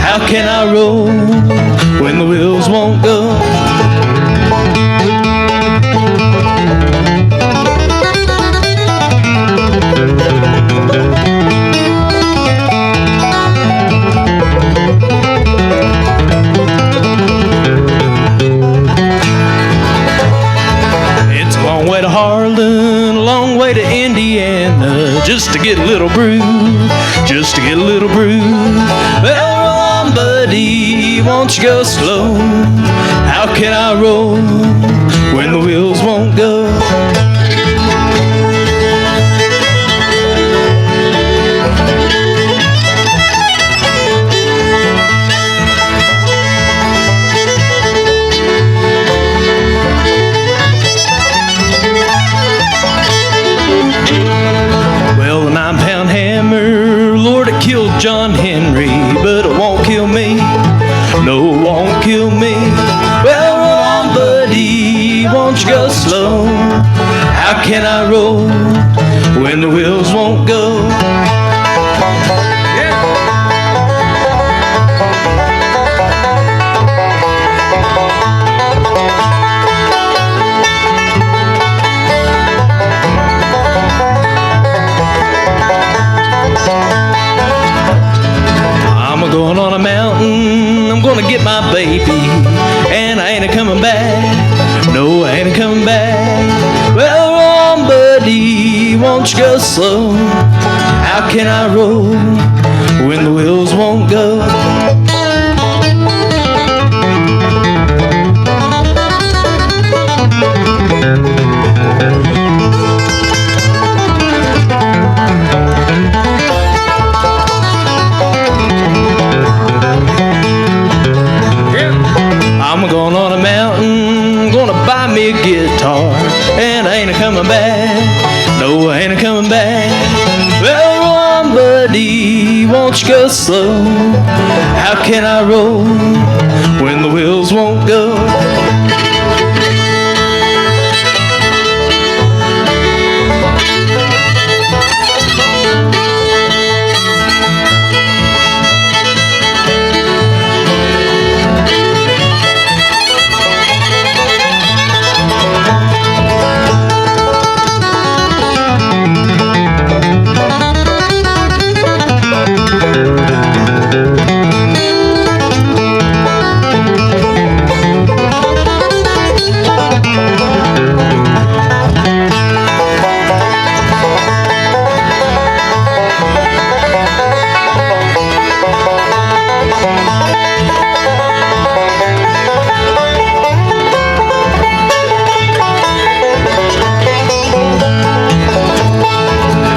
How can I roll when the wheels won't go? It's a long way to Harlan, a long way to Indiana, just to get a little brew, just to get a little brew. Well, run, buddy, won't you go slow? How can I roll when the wheels won't go? Well, a 9-pound hammer, Lord, it killed John Henry, but it won't kill me. No, it won't kill me. Well, roll on, buddy, won't you go slow? How can I roll when the wheels won't go? I'm going on a mountain, I'm gonna get my baby, and I ain't a-coming back, no, I ain't a-coming back. Well, run, buddy, won't you go slow? How can I roll when the wheels won't go? I'm going on a mountain, gonna buy me a guitar, and I ain't a-coming back, no, I ain't a-coming back. Well, run, buddy, won't you go slow? How can I roll when the wheels won't go?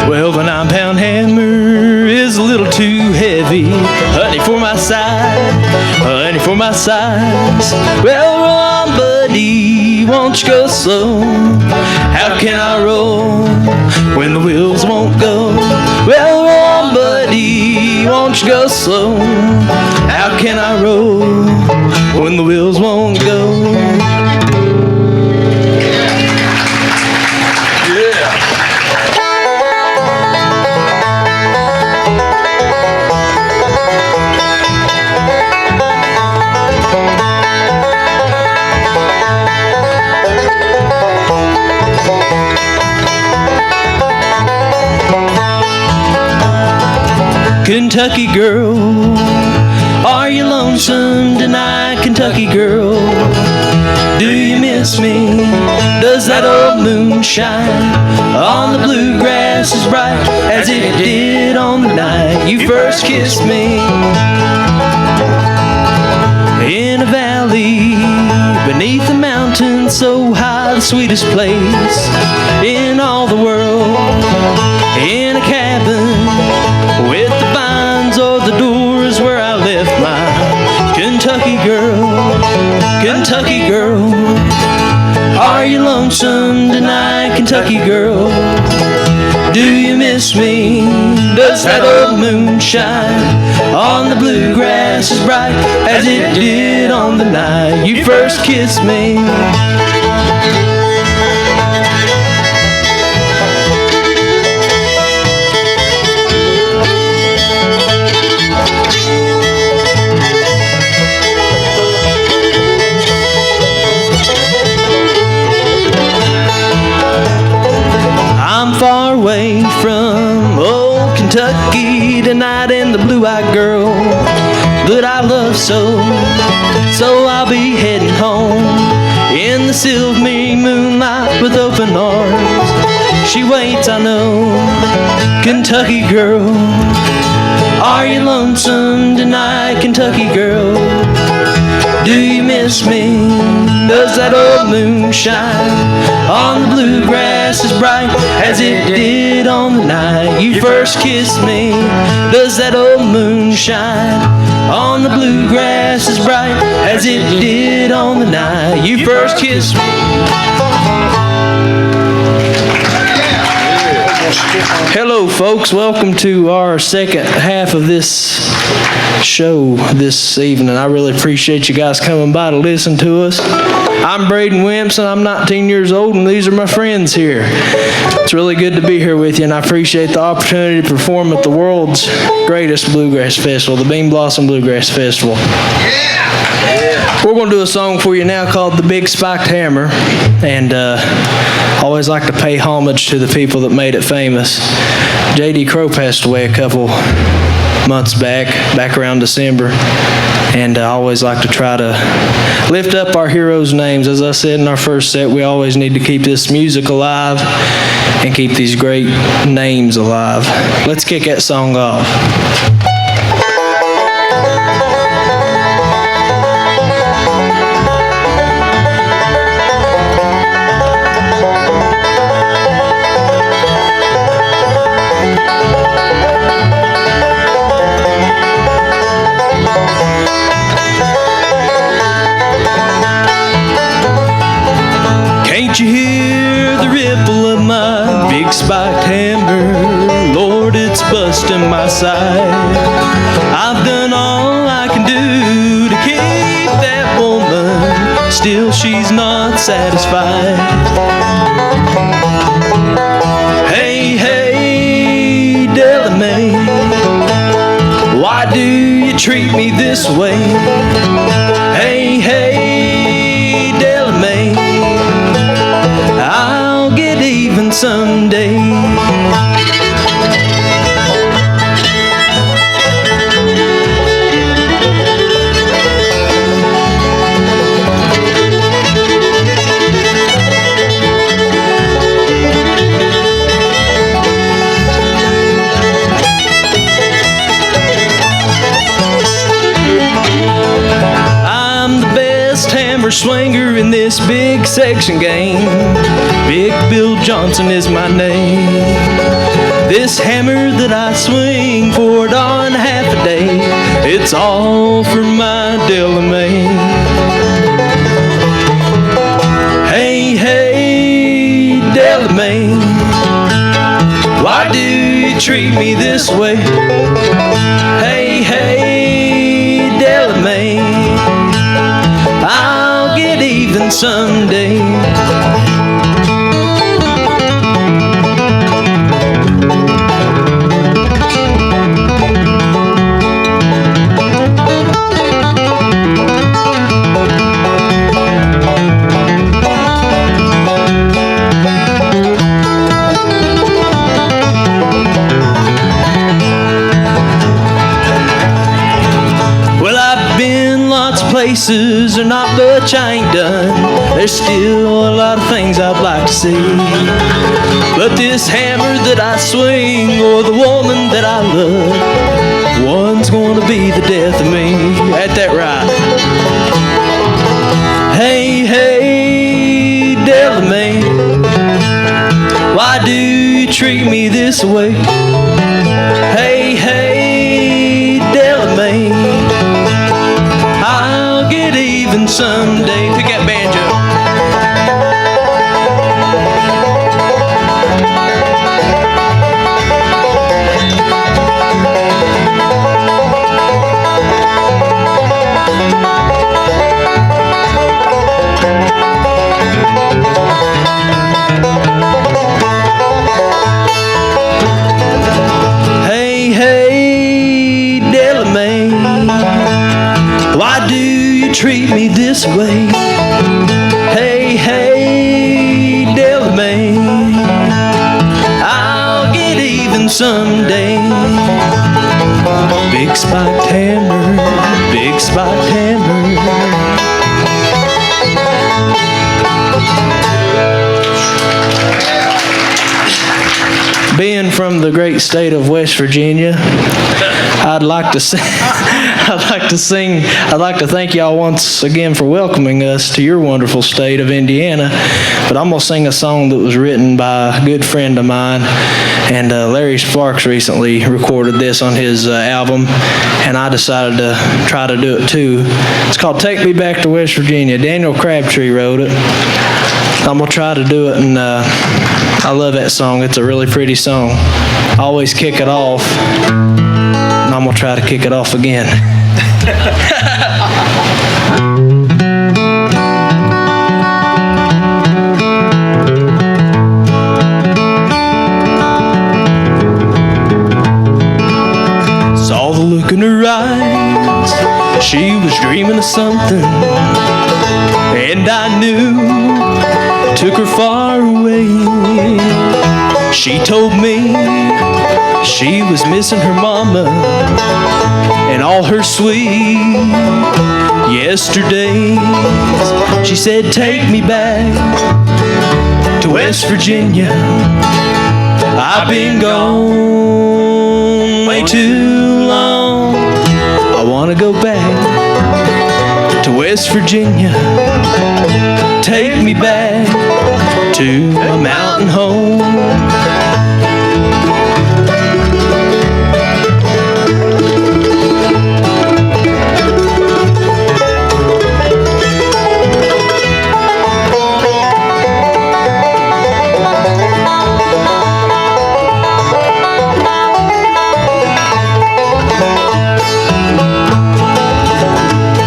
Well, the 9-pound hammer is a little too heavy, honey for my size, honey for my size. Well, run, buddy, won't you go slow? How can I roll when the wheels won't go? Well, run, buddy, won't you go slow? How can I roll when the wheels won't go? Kentucky girl, are you lonesome tonight, Kentucky girl? Do you miss me? Does that old moon shine on the bluegrass as bright as it did on the night you first kissed me? In a valley beneath a mountain so high, the sweetest place in all the world, in a cabin with the vines or the doors where I left my Kentucky girl, Kentucky girl. Are you lonesome tonight, Kentucky girl? Do you miss me? Does that old moon shine on the bluegrass as bright as it did on the night you first kissed me? Kentucky tonight and the blue-eyed girl that I love so. So I'll be heading home in the silvery moonlight with open arms. She waits, I know. Kentucky girl, are you lonesome tonight, Kentucky girl? Do you miss me? Does that old moon shine on the bluegrass as bright as it did on the night you first kissed me? Does that old moon shine on the bluegrass as bright as it did on the night you first kissed me? Hello, folks. Welcome to our second half of this show this evening. I really appreciate you guys coming by to listen to us. I'm Brayden Williamson. I'm 19 years old, and these are my friends here. It's really good to be here with you, and I appreciate the opportunity to perform at the world's greatest bluegrass festival, the Bean Blossom Bluegrass Festival. We're going to do a song for you now called The Big Spiked Hammer, and I always like to pay homage to the people that made it famous. J.D. Crowe passed away a couple months back around December, and I always like to try to lift up our heroes' names. As I said in our first set, we always need to keep this music alive and keep these great names alive. Let's kick that song off. Can't you hear the ripple of my big spiked hammer? Lord, it's busting my side. I've done all I can do to keep that woman, still she's not satisfied. Hey, hey, Delamay, why do you treat me this way? Hey, hey, Delamay, I'll get even someday. Swinger in this big section game. Big Bill Johnson is my name. This hammer that I swing for darn half a day, it's all for my Delamay. Hey, hey, Delamay, why do you treat me this way? Hey, hey, Delamay, I'll get even someday. Places are not much I ain't done. There's still a lot of things I'd like to see. But this hammer that I swing, or the woman that I love, one's gonna be the death of me. Ain't that right? Hey, hey, Delamay, why do you treat me this way? Hey, hey, Delamay, I'll get even someday. Pick that banjo. Hey, hey, Delamay, why do you treat me this way? Hey, hey, Delamay, I'll get even someday. being from the great state of West Virginia, I'd like to thank y'all once again for welcoming us to your wonderful state of Indiana. But I'm gonna sing a song that was written by a good friend of mine, and Larry Sparks recently recorded this on his album, and I decided to try to do it too. It's called "Take Me Back to West Virginia." Daniel Crabtree wrote it. I'm gonna try to do it, and I love that song. It's a really pretty song. I always kick it off, and I'm gonna try to kick it off again. Saw the look in her eyes, she was dreaming of something, and I knew took her far away. She told me she was missing her mama and all her sweet yesterdays. She said, take me back to West Virginia. I've been gone way too long. I want to go back to West Virginia. Take me back to my mountain home.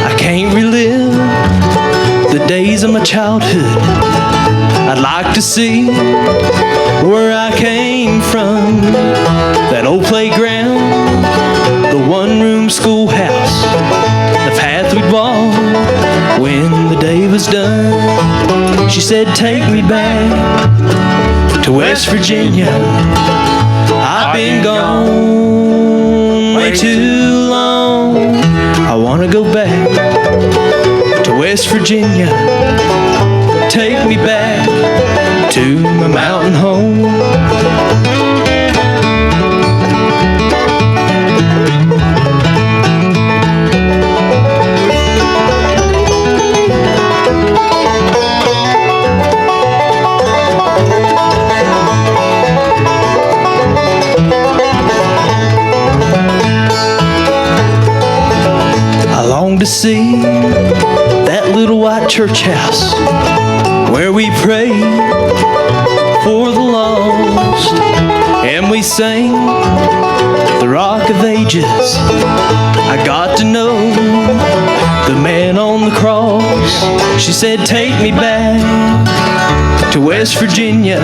I can't relive the days of my childhood. I'd like to see where I came from, that old playground, the one-room schoolhouse, the path we'd walk when the day was done. She said, take me back to West Virginia. I've been gone way too long. I want to go back to West Virginia. Take me back to my mountain home. I long to see that little white church house where we prayed for the lost, and we sang the Rock of Ages. I got to know the man on the cross. She said, take me back to West Virginia.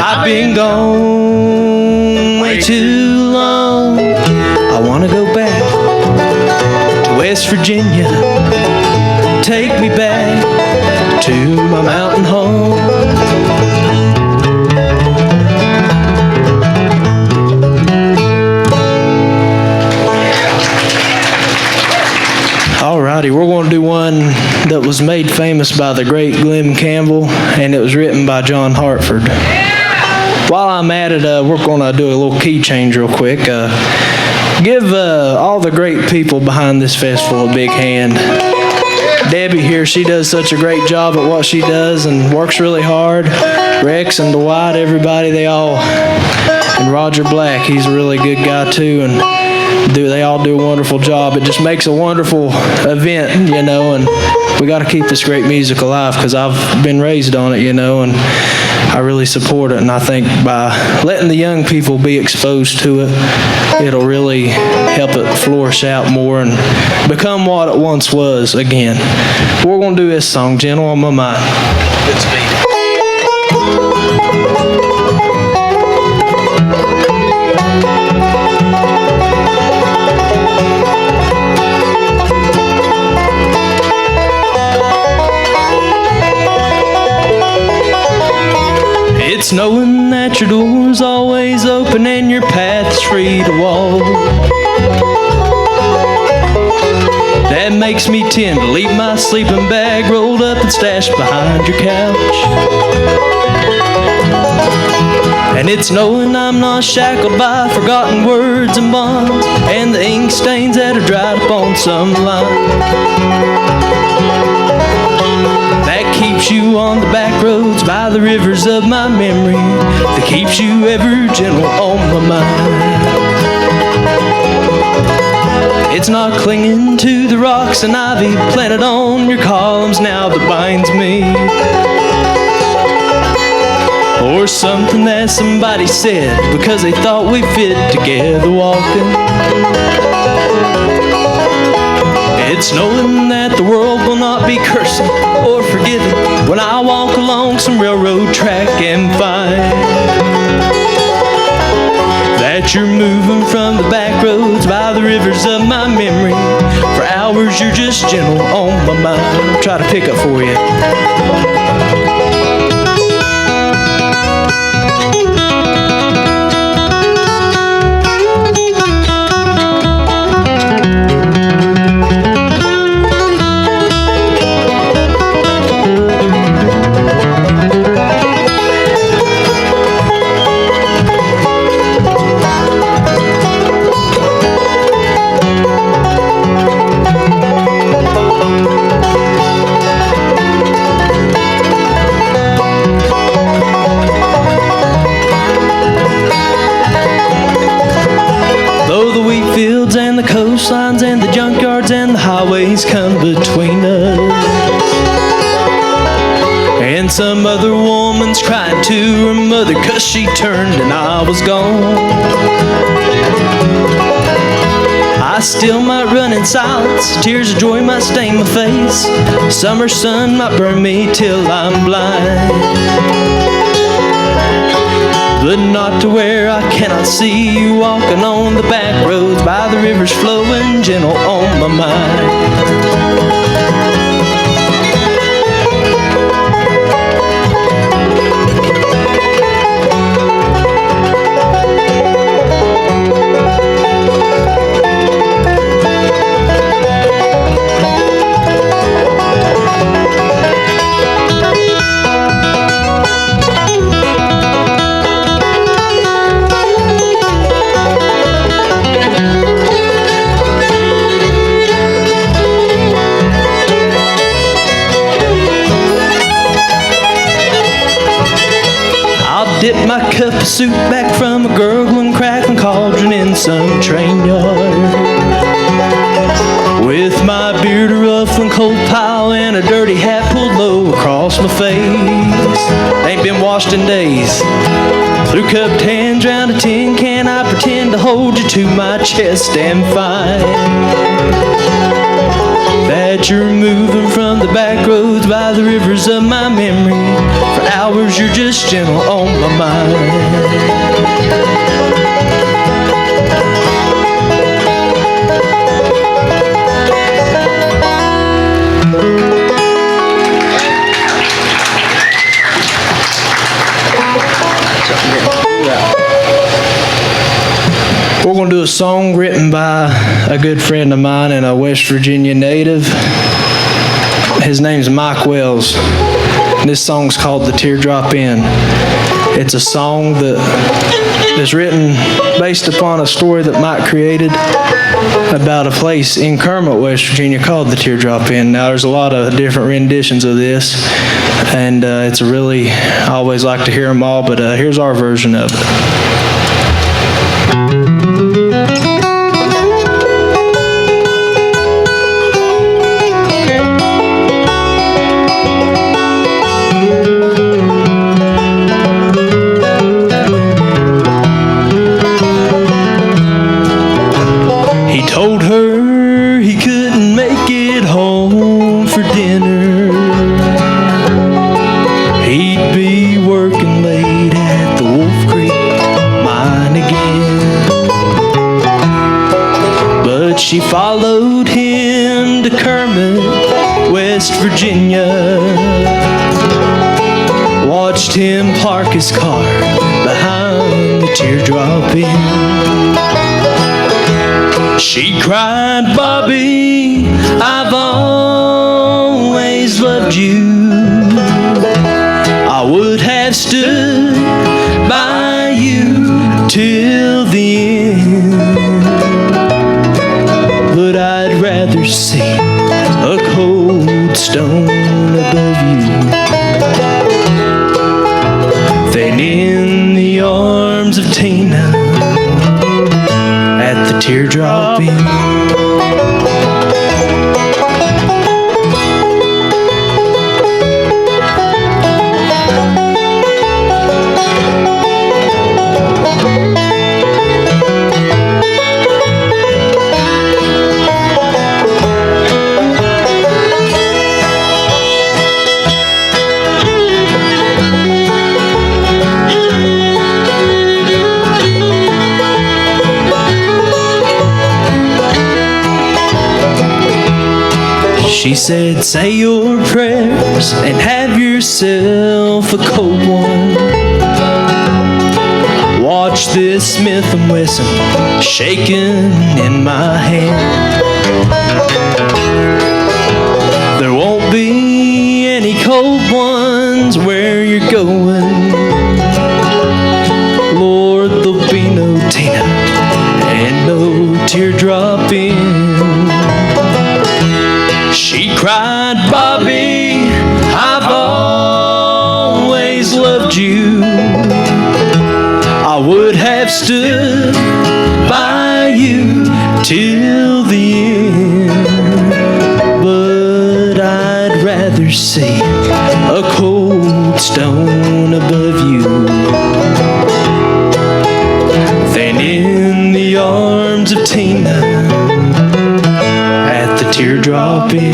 I've been gone way too long. I want to go back to West Virginia. Take me back to my mountain home. Alrighty, we're going to do one that was made famous by the great Glenn Campbell, and it was written by John Hartford. While I'm at it, we're going to do a little key change real quick. Give all the great people behind this festival a big hand. Debbie here, she does such a great job at what she does and works really hard. Rex and Dwight, everybody, they all, and Roger Black, he's a really good guy too, and they all do a wonderful job. It just makes a wonderful event, you know, and we got to keep this great music alive because I've been raised on it, you know, and I really support it. And I think by letting the young people be exposed to it, it'll really help it flourish out more and become what it once was again. We're going to do this song, Gentle on My Mind. Let's beat it. It's knowing that your door's always open and your path's free to walk. That makes me tend to leave my sleeping bag rolled up and stashed behind your couch. And it's knowing I'm not shackled by forgotten words and bonds, and the ink stains that are dried upon some line. That keeps you on the back roads by the rivers of my memory, that keeps you ever gentle on my mind. It's not clinging to the rocks and ivy planted on your columns now that binds me, or something that somebody said because they thought we fit together walking. It's knowing that the world will not be cursing or forgiving when I walk along some railroad track and find that you're moving from the back roads by the rivers of my memory. For hours you're just gentle on my mind. I'll try to pick up for you. Coastlines and the junkyards and the highways come between us, and some other woman's crying to her mother 'cause she turned and I was gone. I still might run in silence, tears of joy might stain my face, summer sun might burn me till I'm blind, but not to where I cannot see you walking on the back roads by the rivers flowing gentle on my mind. Dip my cup of soup back from a gurgling, crackling cauldron in some train yard, with my beard a ruffling coal pile and a dirty hat pulled low across my face. Ain't been washed in days. Through cupped hands round a tin can, I pretend to hold you to my chest and find that you're moving from the back roads by the rivers of my memory. For hours you're just gentle on my mind. We're going to do a song written by a good friend of mine and a West Virginia native. His name's Mike Wells. This song's called The Teardrop Inn. It's a song that is written based upon a story that Mike created about a place in Kermit, West Virginia called The Teardrop Inn. Now there's a lot of different renditions of this, and I always like to hear them all, but here's our version of it. Told her he couldn't make it home for dinner. He'd be working late at the Wolf Creek mine again. But she followed him to Kermit, West Virginia. Watched him park his car behind the Teardrop Inn. She cried, Bobby, I've always loved you. I would have stood by said, say your prayers and have yourself a cold one. Watch this Smith & Wesson shaking in my hand. There won't be any cold ones where you're going. Lord, there'll be no Tina and no teardropping. She cried, Bobby, I've always loved you. I would have stood by you till the end, but I'd rather see a cold stone above you than in the arms of Tina at the teardrop inn,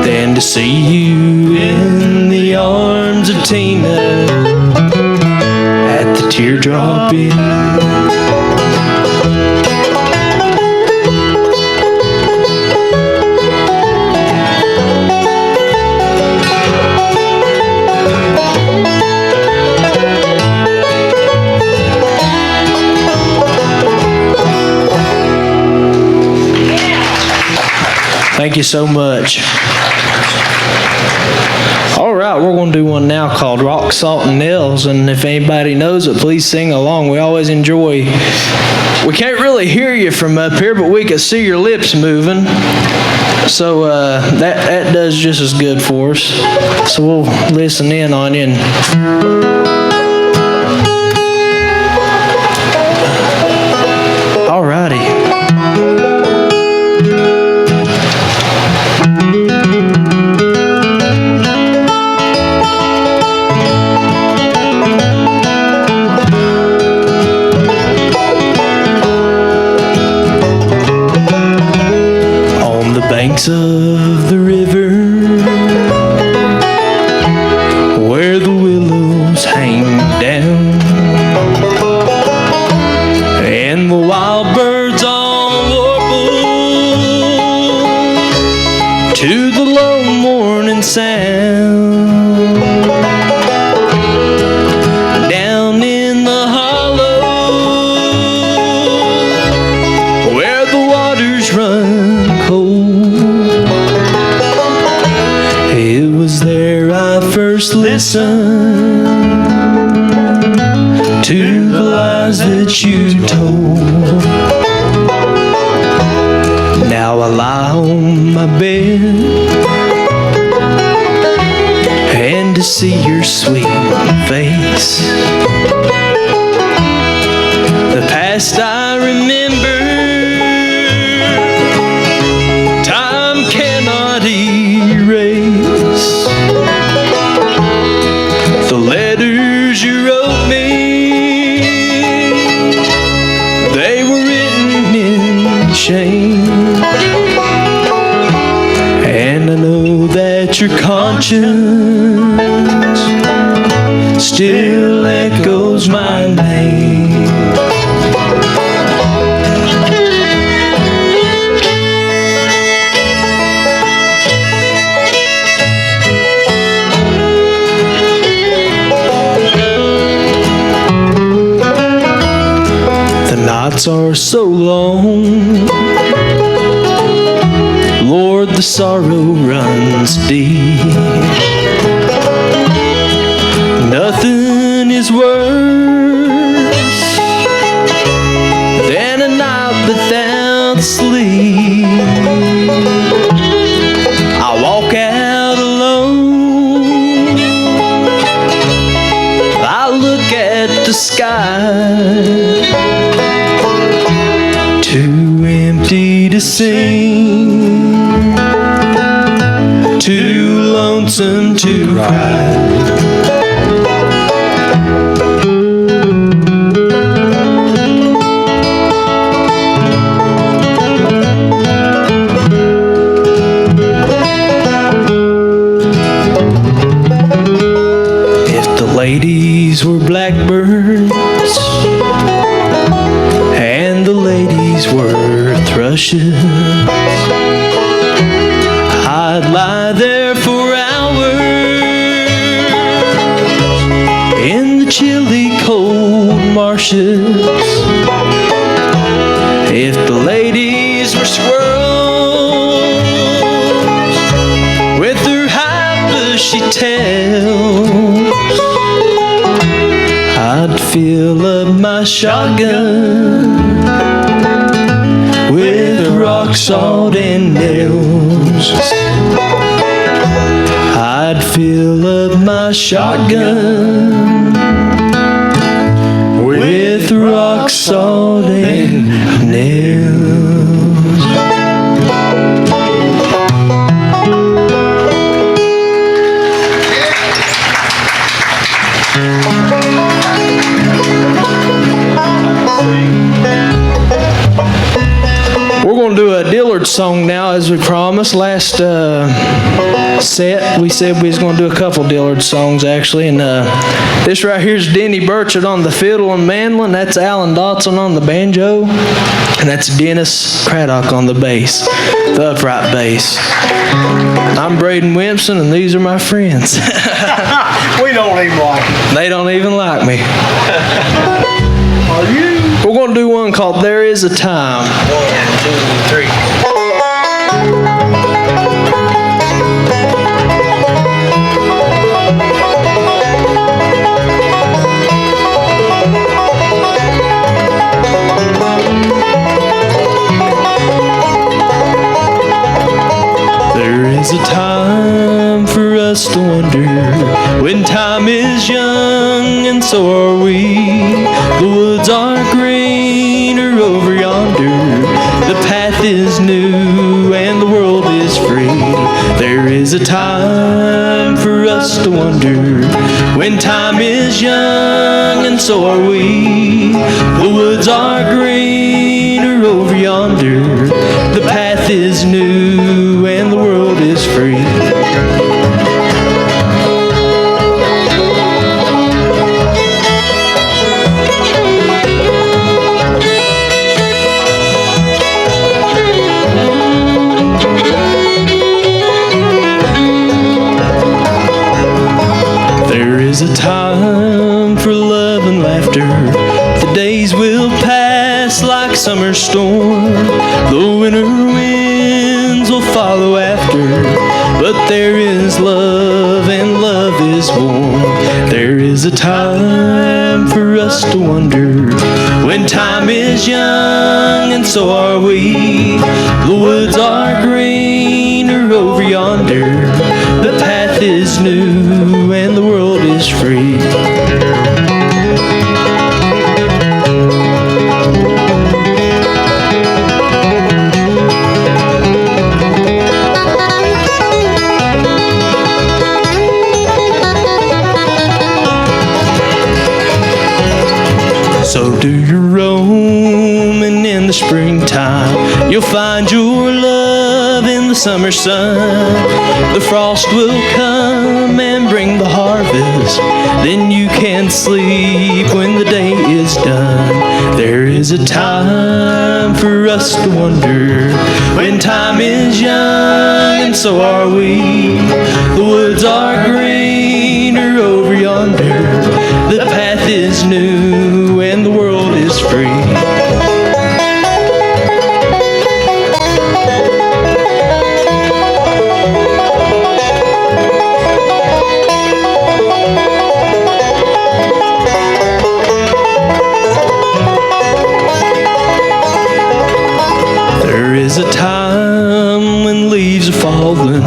than to see you in the arms of Tina at the teardrop inn. Thank you so much. All right, we're going to do one now called Rock, Salt, and Nails, and if anybody knows it, please sing along. We always enjoy. We can't really hear you from up here, but we can see your lips moving. So that does just as good for us. So we'll listen in on you. All righty. Banks of the river, where the willows hang down, and the wild birds all warble to the low morning sound. Down in the hollow, where the waters run cold, it was there I first listened to the lies that you told. Now I lie on my bed and to see your sweet face. The past I remember, time cannot erase. The letters you wrote me, they were written in shame. And I know that your conscience still echoes my name. Nights are so long, Lord, the sorrow runs deep. Nothing is worse than a night without sleep. I walk out alone, I look at the sky, too empty to sing, too lonesome to cry. If the ladies were blackbirds and the ladies were thrushes, chilly cold marshes. If the ladies were squirrels with their high bushy tails, I'd fill up my shotgun with rock salt and nails. I'd fill up my shotgun with rock salt and nails. We're going to do a Dillard song now, as we promised. Last set, we said we was going to do a couple Dillard songs, actually. And this right here is Denny Burchett on the fiddle and mandolin. That's Alan Dotson on the banjo. And that's Dennis Craddock on the bass, the upright bass. I'm Brayden Williamson, and these are my friends. We don't even like it. They don't even like me. Are you? We're going to do one called There Is a Time. 1, 2, 3. There is a time for us to wonder, when time is young and so are we. The woods are greener over yonder, the path is new and the world is free. There is a time for us to wonder, when time is young and so are we. The woods are greener over yonder, the path is new and the world is free. There is a time for love and laughter. The days will pass like summer storm. The winter winds will follow after. But there is love and love is warm. There is a time for us to wonder, when time is young and so are we. The woods are greener over yonder, the path is new and the world is free. So do your roaming in the springtime. You'll find your love in the summer sun. The frost will come and bring the harvest. Then you can sleep when the day is done. There is a time for us to wonder, when time is young and so are we. The woods are greener over yonder, the path is new and the world is free. There is a time when leaves are falling,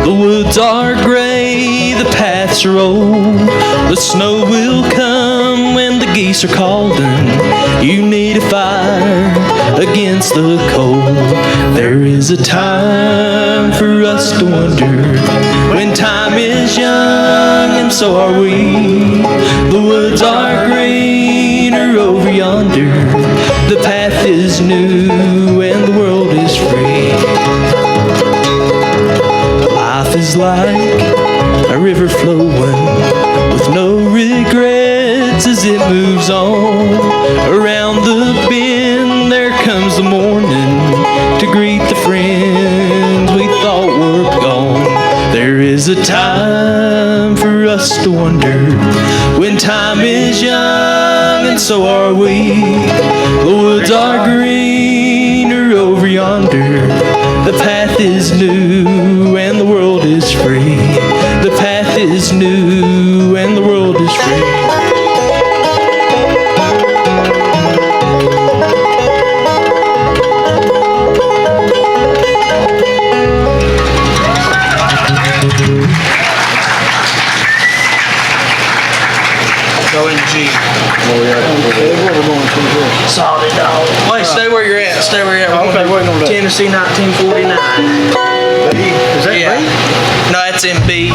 the woods are gray, the paths are old. The snow will come when the geese are calling. You need a fire against the cold. There is a time for us to wonder, when time is young and so are we. The woods are greener over yonder, the path is new and the world is free. Life is like a river flowing with no regrets as it moves on. Around the bend there comes the morning to greet the friends we thought were gone. There There is a time for us to wonder when time is young, and so are we. The woods are greener over yonder. The path is new and the world is free. The path is new and the world is free. Go in G. Solid dog. Wait, stay where you're at. Stay where you're at. We're Okay, wait on that. Tennessee 1949. Is that Yeah. right? No, that's in B.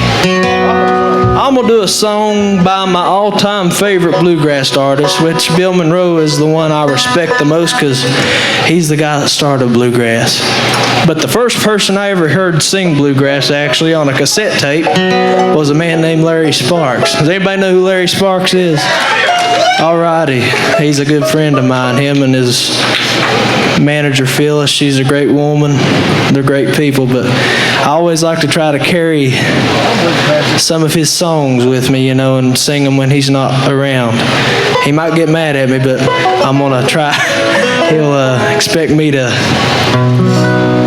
I'm gonna do a song by my all-time favorite bluegrass artist, which Bill Monroe is the one I respect the most because he's the guy that started bluegrass. But the first person I ever heard sing bluegrass actually on a cassette tape was a man named Larry Sparks. Does anybody know who Larry Sparks is? Alrighty, he's a good friend of mine. Him and his manager Phyllis, she's a great woman. They're great people, but I always like to try to carry some of his songs with me, you know, and sing them when he's not around. He might get mad at me, but I'm gonna try. He'll expect me to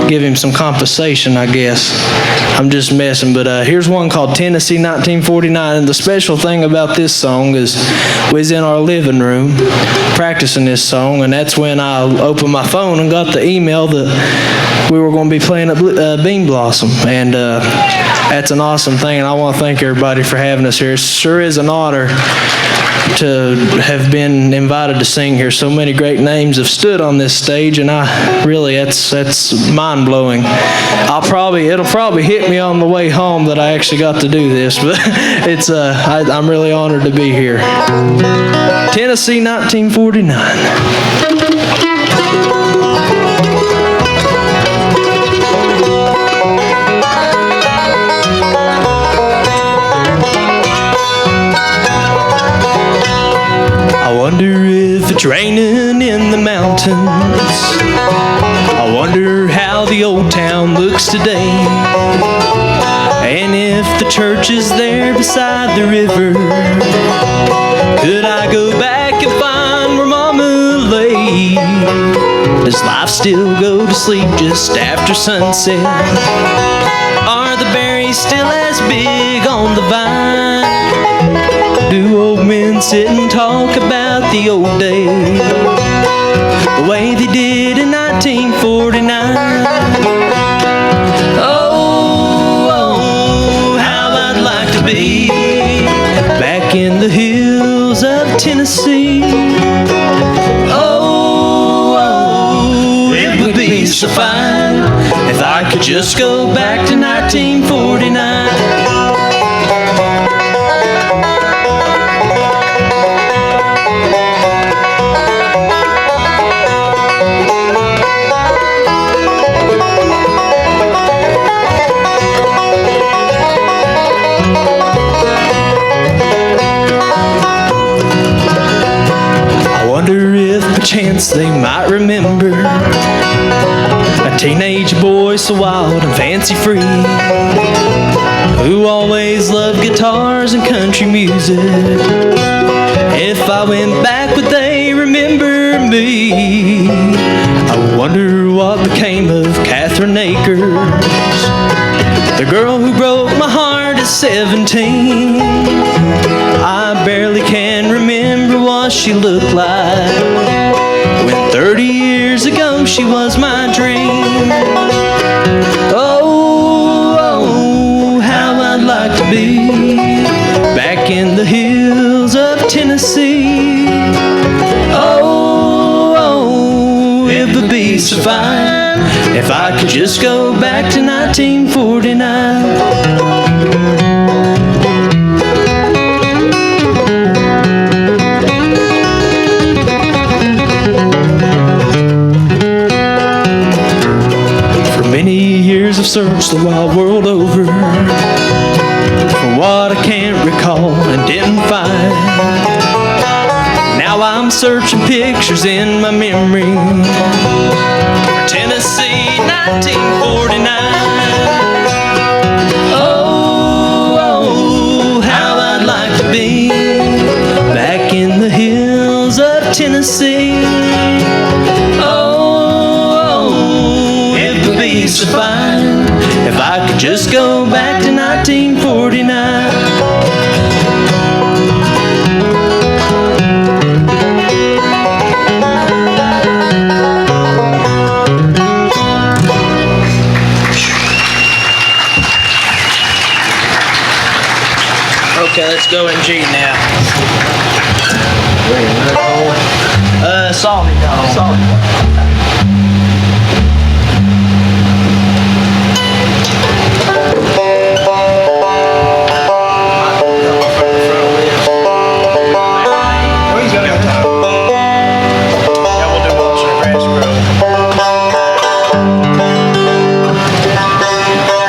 give him some compensation, I guess. I'm just messing, but here's one called Tennessee 1949, and the special thing about this song is we was in our living room practicing this song, and that's when I opened my phone and got the email that we were going to be playing at Bean Blossom, and that's an awesome thing, and I want to thank everybody for having us here. It sure is an honor to have been invited to sing here. So many great names have stood on this stage, and that's mind-blowing. It'll probably hit me on the way home that I actually got to do this, but I'm really honored to be here. Tennessee 1949. I wonder if it's raining in the mountains. I wonder how the old town looks today. And if the church is there beside the river, could I go back and find where Mama lay? Does life still go to sleep just after sunset? Are the berries still as big on the vine? Do old men sit and talk about the old days, the way they did in 1949? Oh, how I'd like to be back in the hills of Tennessee. Oh, it would be so fine if I could just go back to 1949. Chance they might remember a teenage boy so wild and fancy free, who always loved guitars and country music. If I went back, would they remember me? I wonder what became of Catherine Akers, the girl who broke my heart at 17. I barely can remember what she looked like when 30 years ago she was my dream. Oh, how I'd like to be back in the hills of Tennessee. Oh, it would be so fine if I could just go back to 1949. I've searched the wide world over for what I can't recall and didn't find. Now I'm searching pictures in my memory for Tennessee 1949. Oh, Okay, let's go in G now. Salty Dog. Salty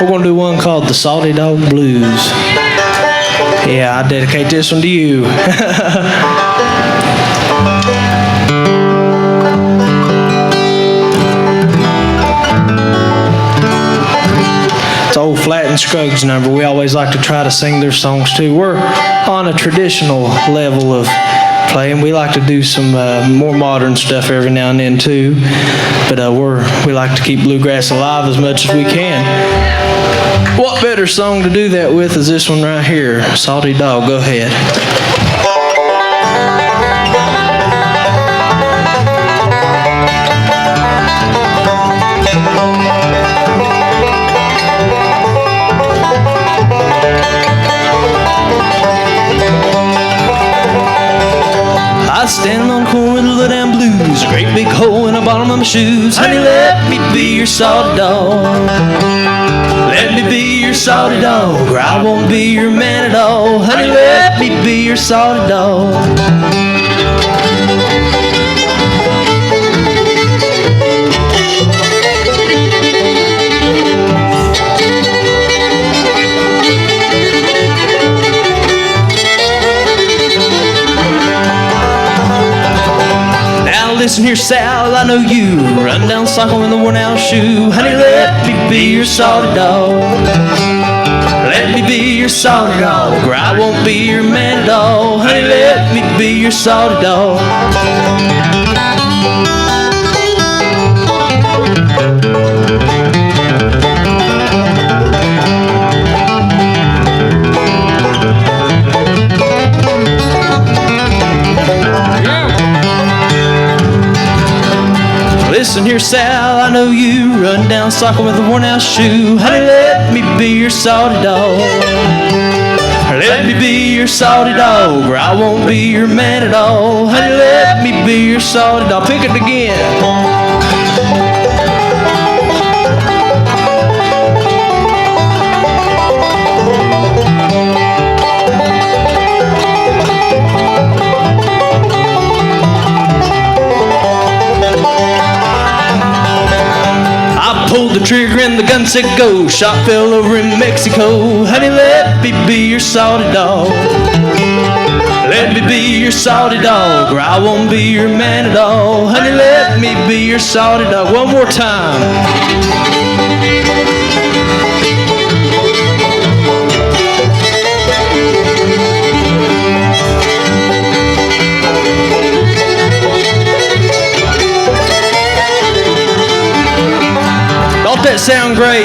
We're going to do one called the Salty Dog Blues. Yeah, I dedicate this one to you. It's old Flat and Scruggs number. We always like to try to sing their songs too. We're on a traditional level of playing. We like to do some more modern stuff every now and then too, but we like to keep bluegrass alive as much as we can. What better song to do that with is this one right here, Salty Dog. Go ahead. I stand on the corner with the little damn blues, a great big hole in the bottom of my shoes. Honey, let me be your salty dog. Let me be your salty dog, or I won't be your man at all. Honey, let me be your salty dog. Listen here, Sal, I know you run down cycle in the worn-out shoe. Honey, let me be your salty dog. Let me be your salty dog, or I won't be your man at all. Honey, let me be your salty dog. Listen here, Sal, I know you run down cycle with a worn-out shoe. Honey, let me be your salty dog. Let me be your salty dog, or I won't be your man at all. Honey, let me be your salty dog. Pick it again. Pulled the trigger and the gun said go. Shot fell over in Mexico. Honey, let me be your salty dog. Let me be your salty dog, or I won't be your man at all. Honey, let me be your salty dog. One more time. Don't that sound great?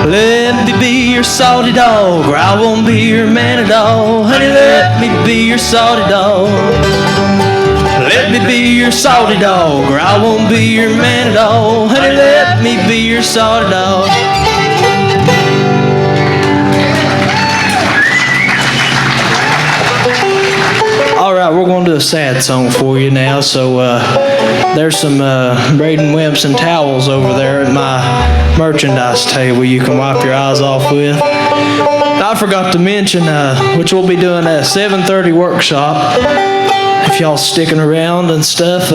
Let me be your salty dog, or I won't be your man at all. Honey, let me be your salty dog. Let me be your salty dog, or I won't be your man at all. Honey, let me be your salty dog. All right, we're going to do a sad song for you now. So there's some Brayden Williamson towels over there at my merchandise table you can wipe your eyes off with. I forgot to mention, which we'll be doing a 7:30 workshop. If y'all sticking around and stuff,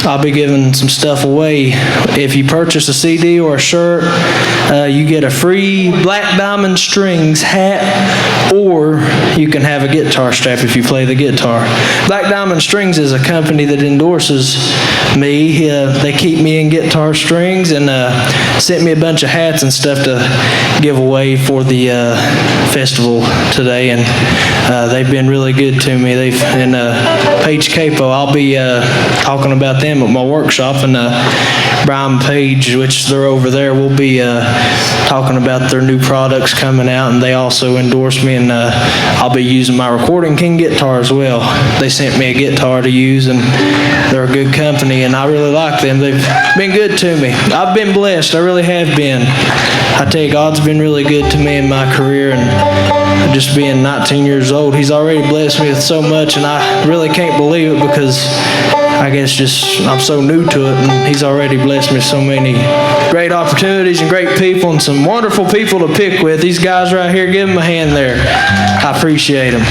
I'll be giving some stuff away. If you purchase a CD or a shirt, you get a free Black Diamond Strings hat, or you can have a guitar strap if you play the guitar. Black Diamond Strings is a company that endorses me. They keep me in guitar strings and sent me a bunch of hats and stuff to give away for the festival today, and they've been really good to me. Paige Capo, I'll be talking about them at my workshop, and Brian Page, which they're over there, will be talking about their new products coming out, and they also endorse me me, and I'll be using my Recording King guitar as well. They sent me a guitar to use, and they're a good company, and I really like them. They've been good to me. I've been blessed. I really have been. I tell you, God's been really good to me in my career, and just being 19 years old, He's already blessed me with so much, and I really can't believe it because I guess just I'm so new to it, and He's already blessed me with so many great opportunities and great people and some wonderful people to pick with. These guys right here, give them a hand there. I appreciate them.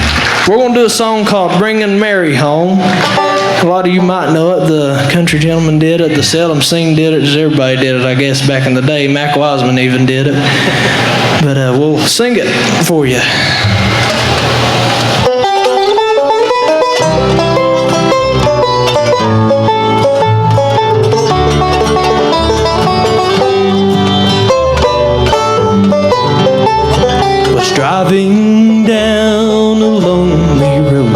We're going to do a song called Bringing Mary Home. A lot of you might know it. The Country Gentleman did it. The Seldom Sing did it. Just everybody did it, I guess, back in the day. Mac Wiseman even did it. But we'll sing it for you. Driving down a lonely road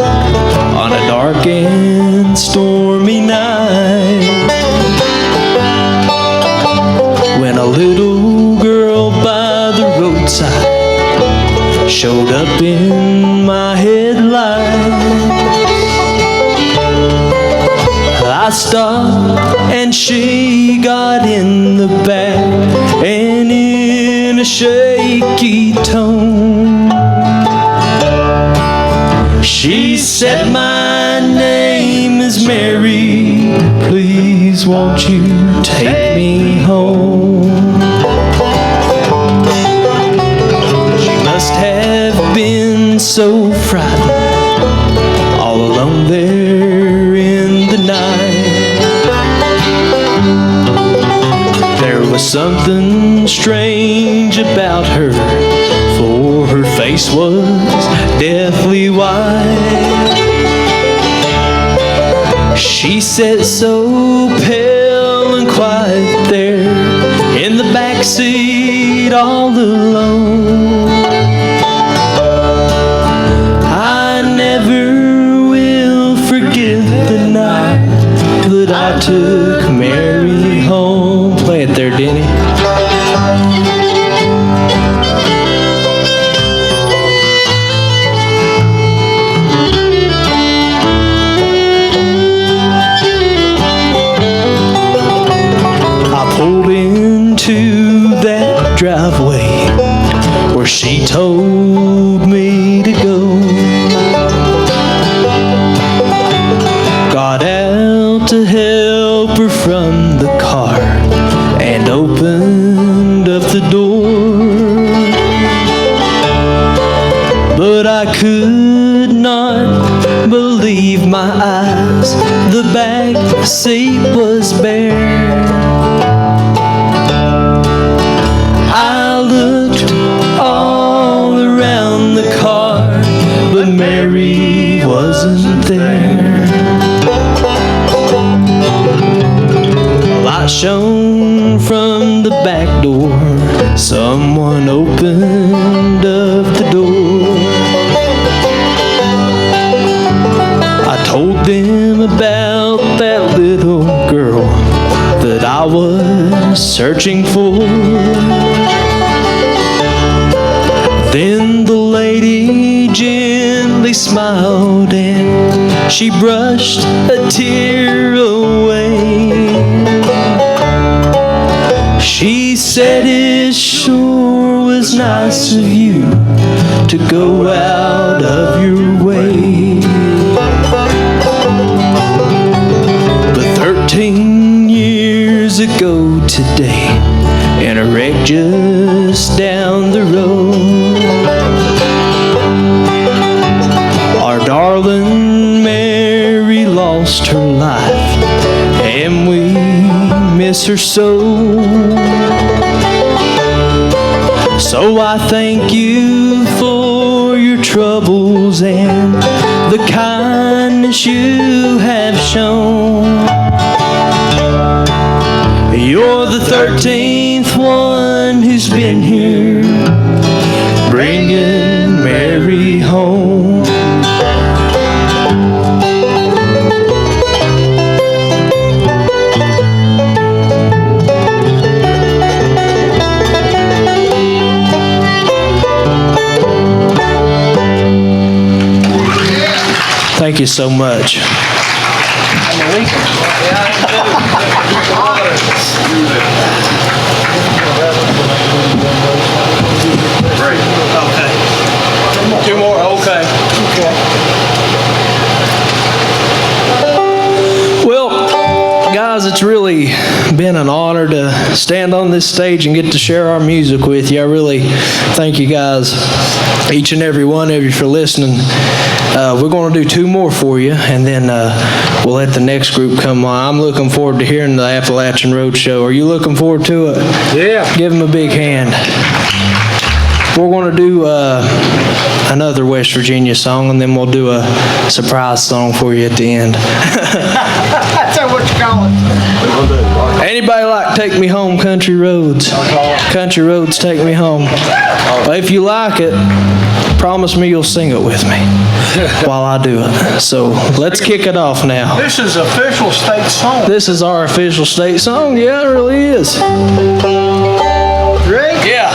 on a dark and stormy night, when a little girl by the roadside showed up in my headlights. I stopped and she got in the back, and in a shaky tone she said, "My name is Mary, please won't you take me home?" She must have been so frightened, all alone there in the night. There was something strange about her, for her face was deathly white. She sat so pale and quiet there in the back seat all alone. I never will forget the night that I took Mary home. Play it there, Denny. Pulled into that driveway where she told me to go. Got out to help her from the car and opened up the door. But I could not believe my eyes. The back seat was bare. I looked all around the car, but Mary wasn't there. A light shone from the back door. Someone opened up the door. I told them about that little girl that I was searching for. Then the lady gently smiled and she brushed a tear away. She said, "It sure was nice of you to go out of your way." But 13 years ago today, in a wreck just down the road, our darling Mary lost her life, and we miss her so. So I thank you for your troubles and the kindness you have shown. You're the 13th one who's been here, bringing Mary home. Thank you so much. Okay. Two more, okay. Well, guys, it's really been an honor to stand on this stage and get to share our music with you. I really thank you guys, each and every one of you, for listening. We're going to do two more for you, and then we'll let the next group come on. I'm looking forward to hearing the Appalachian Road Show. Are you looking forward to it? Yeah. Give them a big hand. We're going to do another West Virginia song, and then we'll do a surprise song for you at the end. That's what you call it. Anybody like Take Me Home, Country Roads? Country Roads, Take Me Home. Well, if you like it, promise me you'll sing it with me while I do it. So let's kick it off now. This is official state song. This is our official state song. Yeah, it really is. Ready? Yeah.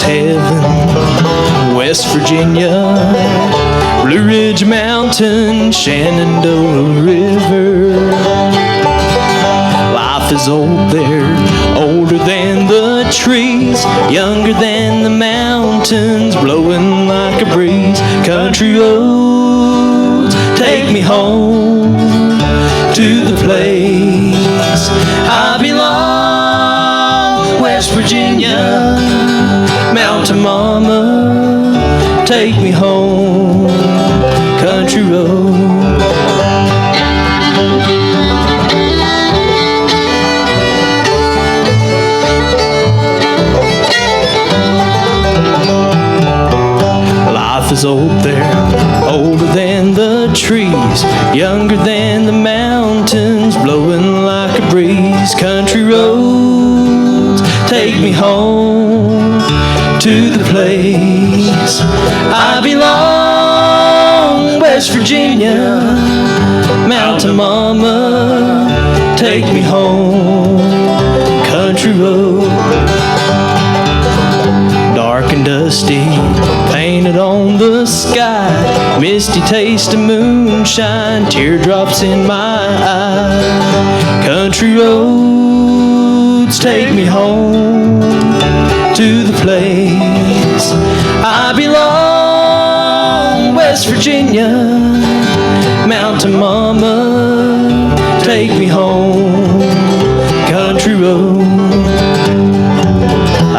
Heaven, West Virginia, Blue Ridge Mountain, Shenandoah River. Life is old there, older than the trees, younger than the mountains, blowing like a breeze. Country roads, take me home to the place I belong. West Virginia, Mountain Mama, take me home, country road. Life is old there, older than the trees, younger than the mountains, blowing like a breeze. Country roads, take me home to the place I belong. West Virginia, Mountain Mama, take me home, country road. Dark and dusty, painted on the sky, misty taste of moonshine, teardrops in my eye. Country roads, take me home to the place I belong. West Virginia, Mountain Mama, take me home, country road.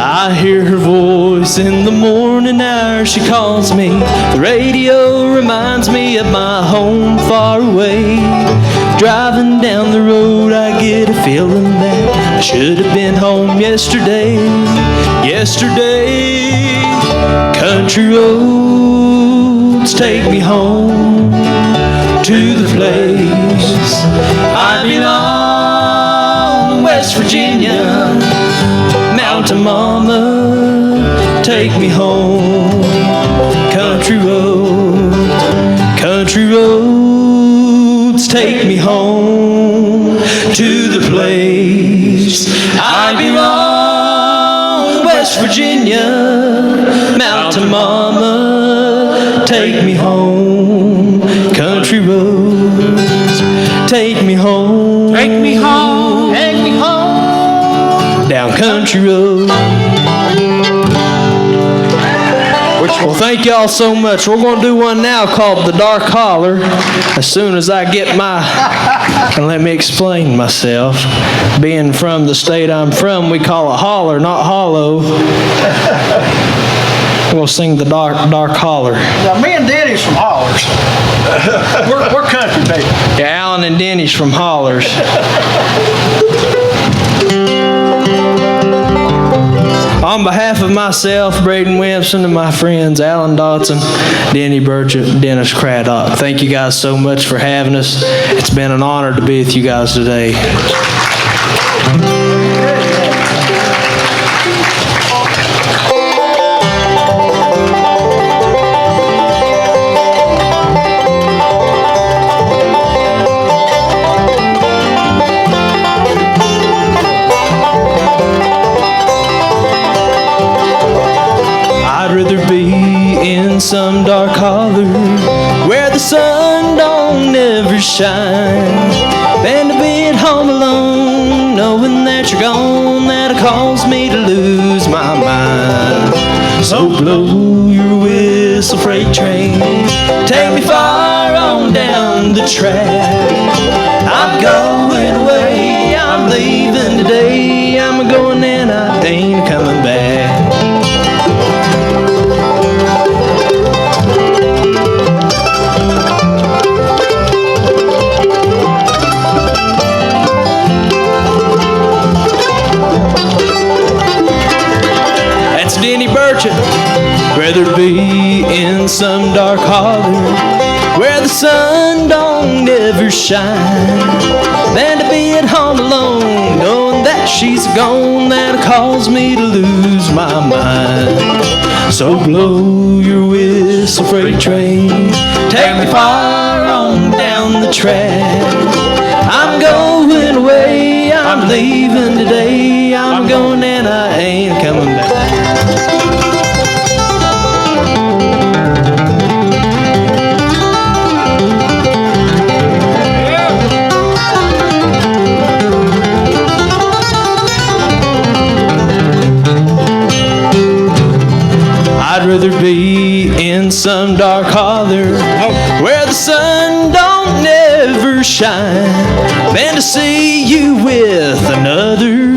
I hear her voice in the morning hour, she calls me. The radio reminds me of my home far away. Driving down the road, I get a feeling that I should have been home yesterday. Yesterday, country roads, take me home to the place I belong. West Virginia, Mountain Mama, take me home, country roads, country roads, take me home to the place I belong. West Virginia, Mountain Mama, take me home, country roads, take me home, take me home, take me home, down country road. Well, thank y'all so much. We're going to do one now called The Dark Holler. As soon as I get and let me explain myself. Being from the state I'm from, we call it holler, not hollow. We'll sing The Dark Holler. Now, me and Denny's from Hollers. we're country people. Yeah, Alan and Denny's from Hollers. On behalf of myself, Brayden Williamson, and my friends Alan Dotson, Denny Burchett, Dennis Craddock, thank you guys so much for having us. It's been an honor to be with you guys today. some dark holler where the sun don't ever shine, than to be at home alone, knowing that you're gone, that it calls me to lose my mind. So blow your whistle, freight train, take me far on down the track. I'm going away, I'm leaving today, I'm going and I ain't coming back. Rather be in some dark holler where the sun don't ever shine, than to be at home alone, knowing that she's gone, that it calls me to lose my mind. So blow your whistle, freight train, take me far on down the track. I'm going away, I'm leaving today, I'm going and I ain't coming back. I'd rather be in some dark holler where the sun don't ever shine, than to see you with another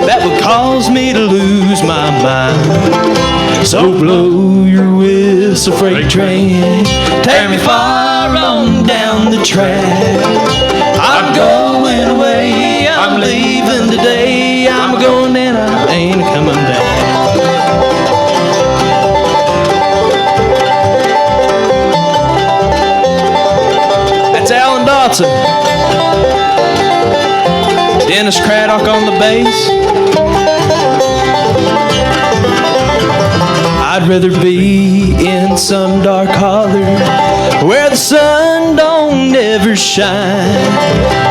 that would cause me to lose my mind. So blow your whistle, freight train, take me far on down the track. I'm going away, I'm leaving today, I'm going and I ain't coming back. Dennis Craddock on the bass. I'd rather be in some dark holler where the sun don't ever shine,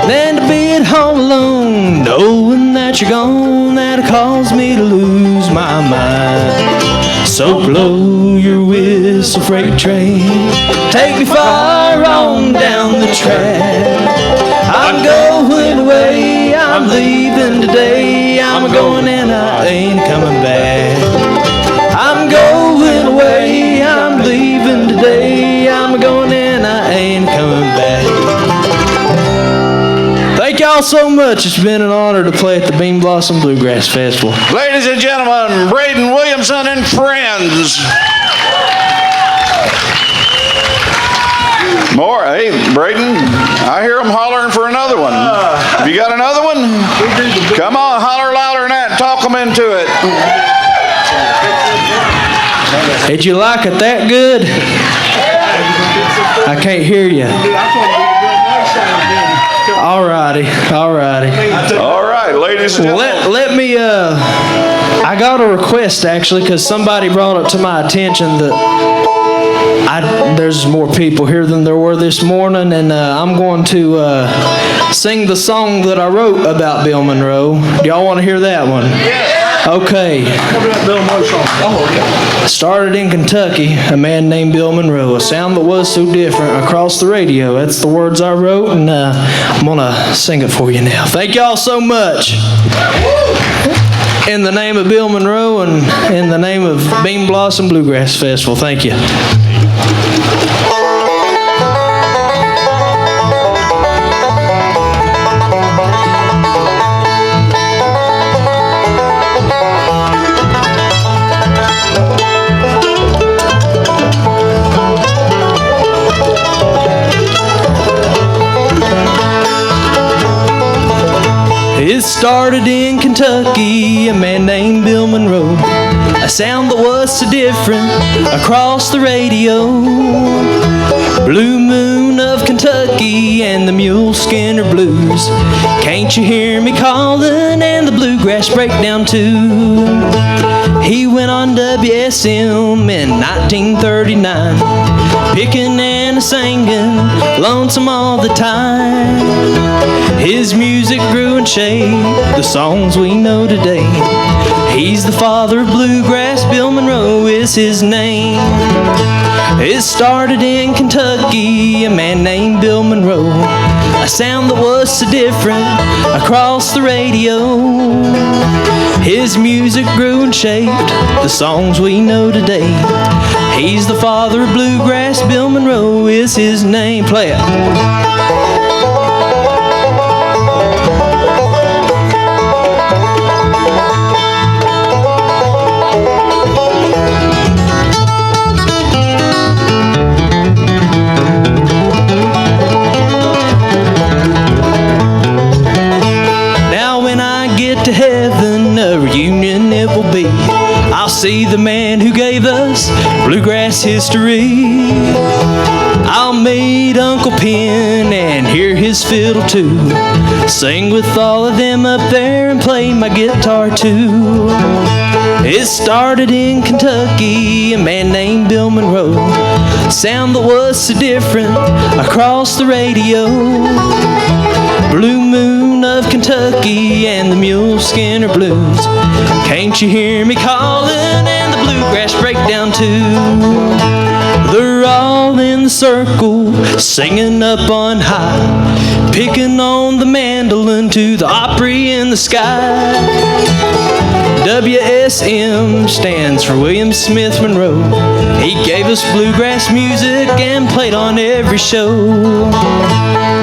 than to be at home alone, knowing that you're gone, that it calls me to lose my mind. So blow your whistle, freight train, take me far on down the track. I'm going away, I'm leaving today, I'm going and I ain't coming back. I'm going away, I'm leaving today, I'm going and I ain't coming back. Thank y'all so much. It's been an honor to play at the Bean Blossom Bluegrass Festival. Ladies and gentlemen, Brayden Williamson and friends. More. Hey, Brayden, I hear them hollering for another one. Have you got another one? Come on, holler louder than that. Talk them into it. Did you like it that good? I can't hear you. All righty. All right, ladies and gentlemen. Let me, I got a request actually, because somebody brought it to my attention that there's more people here than there were this morning, and I'm going to sing the song that I wrote about Bill Monroe. Do y'all want to hear that one? Yeah. Okay. Bill Monroe song. Oh, okay. Started in Kentucky, a man named Bill Monroe, a sound that was so different across the radio. That's the words I wrote, and I'm going to sing it for you now. Thank y'all so much. In the name of Bill Monroe and in the name of Bean Blossom Bluegrass Festival, thank you. It started in Kentucky, a man named Bill Monroe, a sound that was so different across the radio. Blue Moon of Kentucky and the Mule Skinner Blues, can't you hear me calling, and the Bluegrass Breakdown too. He went on WSM in 1939, picking and and a singing, lonesome all the time. His music grew and shaped the songs we know today. He's the father of bluegrass, Bill Monroe is his name. It started in Kentucky, a man named Bill Monroe. A sound that was so different across the radio. His music grew and shaped the songs we know today. He's the father of bluegrass, Bill Monroe is his name. Play it. To heaven, a reunion it will be. I'll see the man who gave us bluegrass history. I'll meet Uncle Pen and hear his fiddle too. Sing with all of them up there and play my guitar too. It started in Kentucky, a man named Bill Monroe. Sound that was so different across the radio. Blue Moon of Kentucky and the Mule Skinner Blues. Can't you hear me calling? And the bluegrass breakdown too. They're all in the circle, singing up on high, picking on the mandolin to the Opry in the sky. WSM stands for William Smith Monroe. He gave us bluegrass music and played on every show.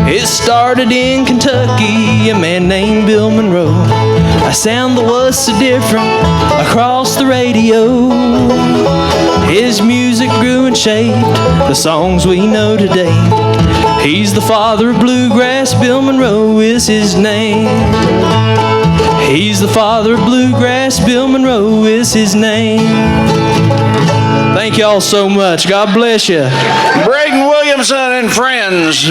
It started in Kentucky, a man named Bill Monroe. A sound that was so different across the radio. His music grew and shaped the songs we know today. He's the father of bluegrass, Bill Monroe is his name. He's the father of bluegrass, Bill Monroe is his name. Thank y'all so much. God bless you. Brayden Williamson and friends.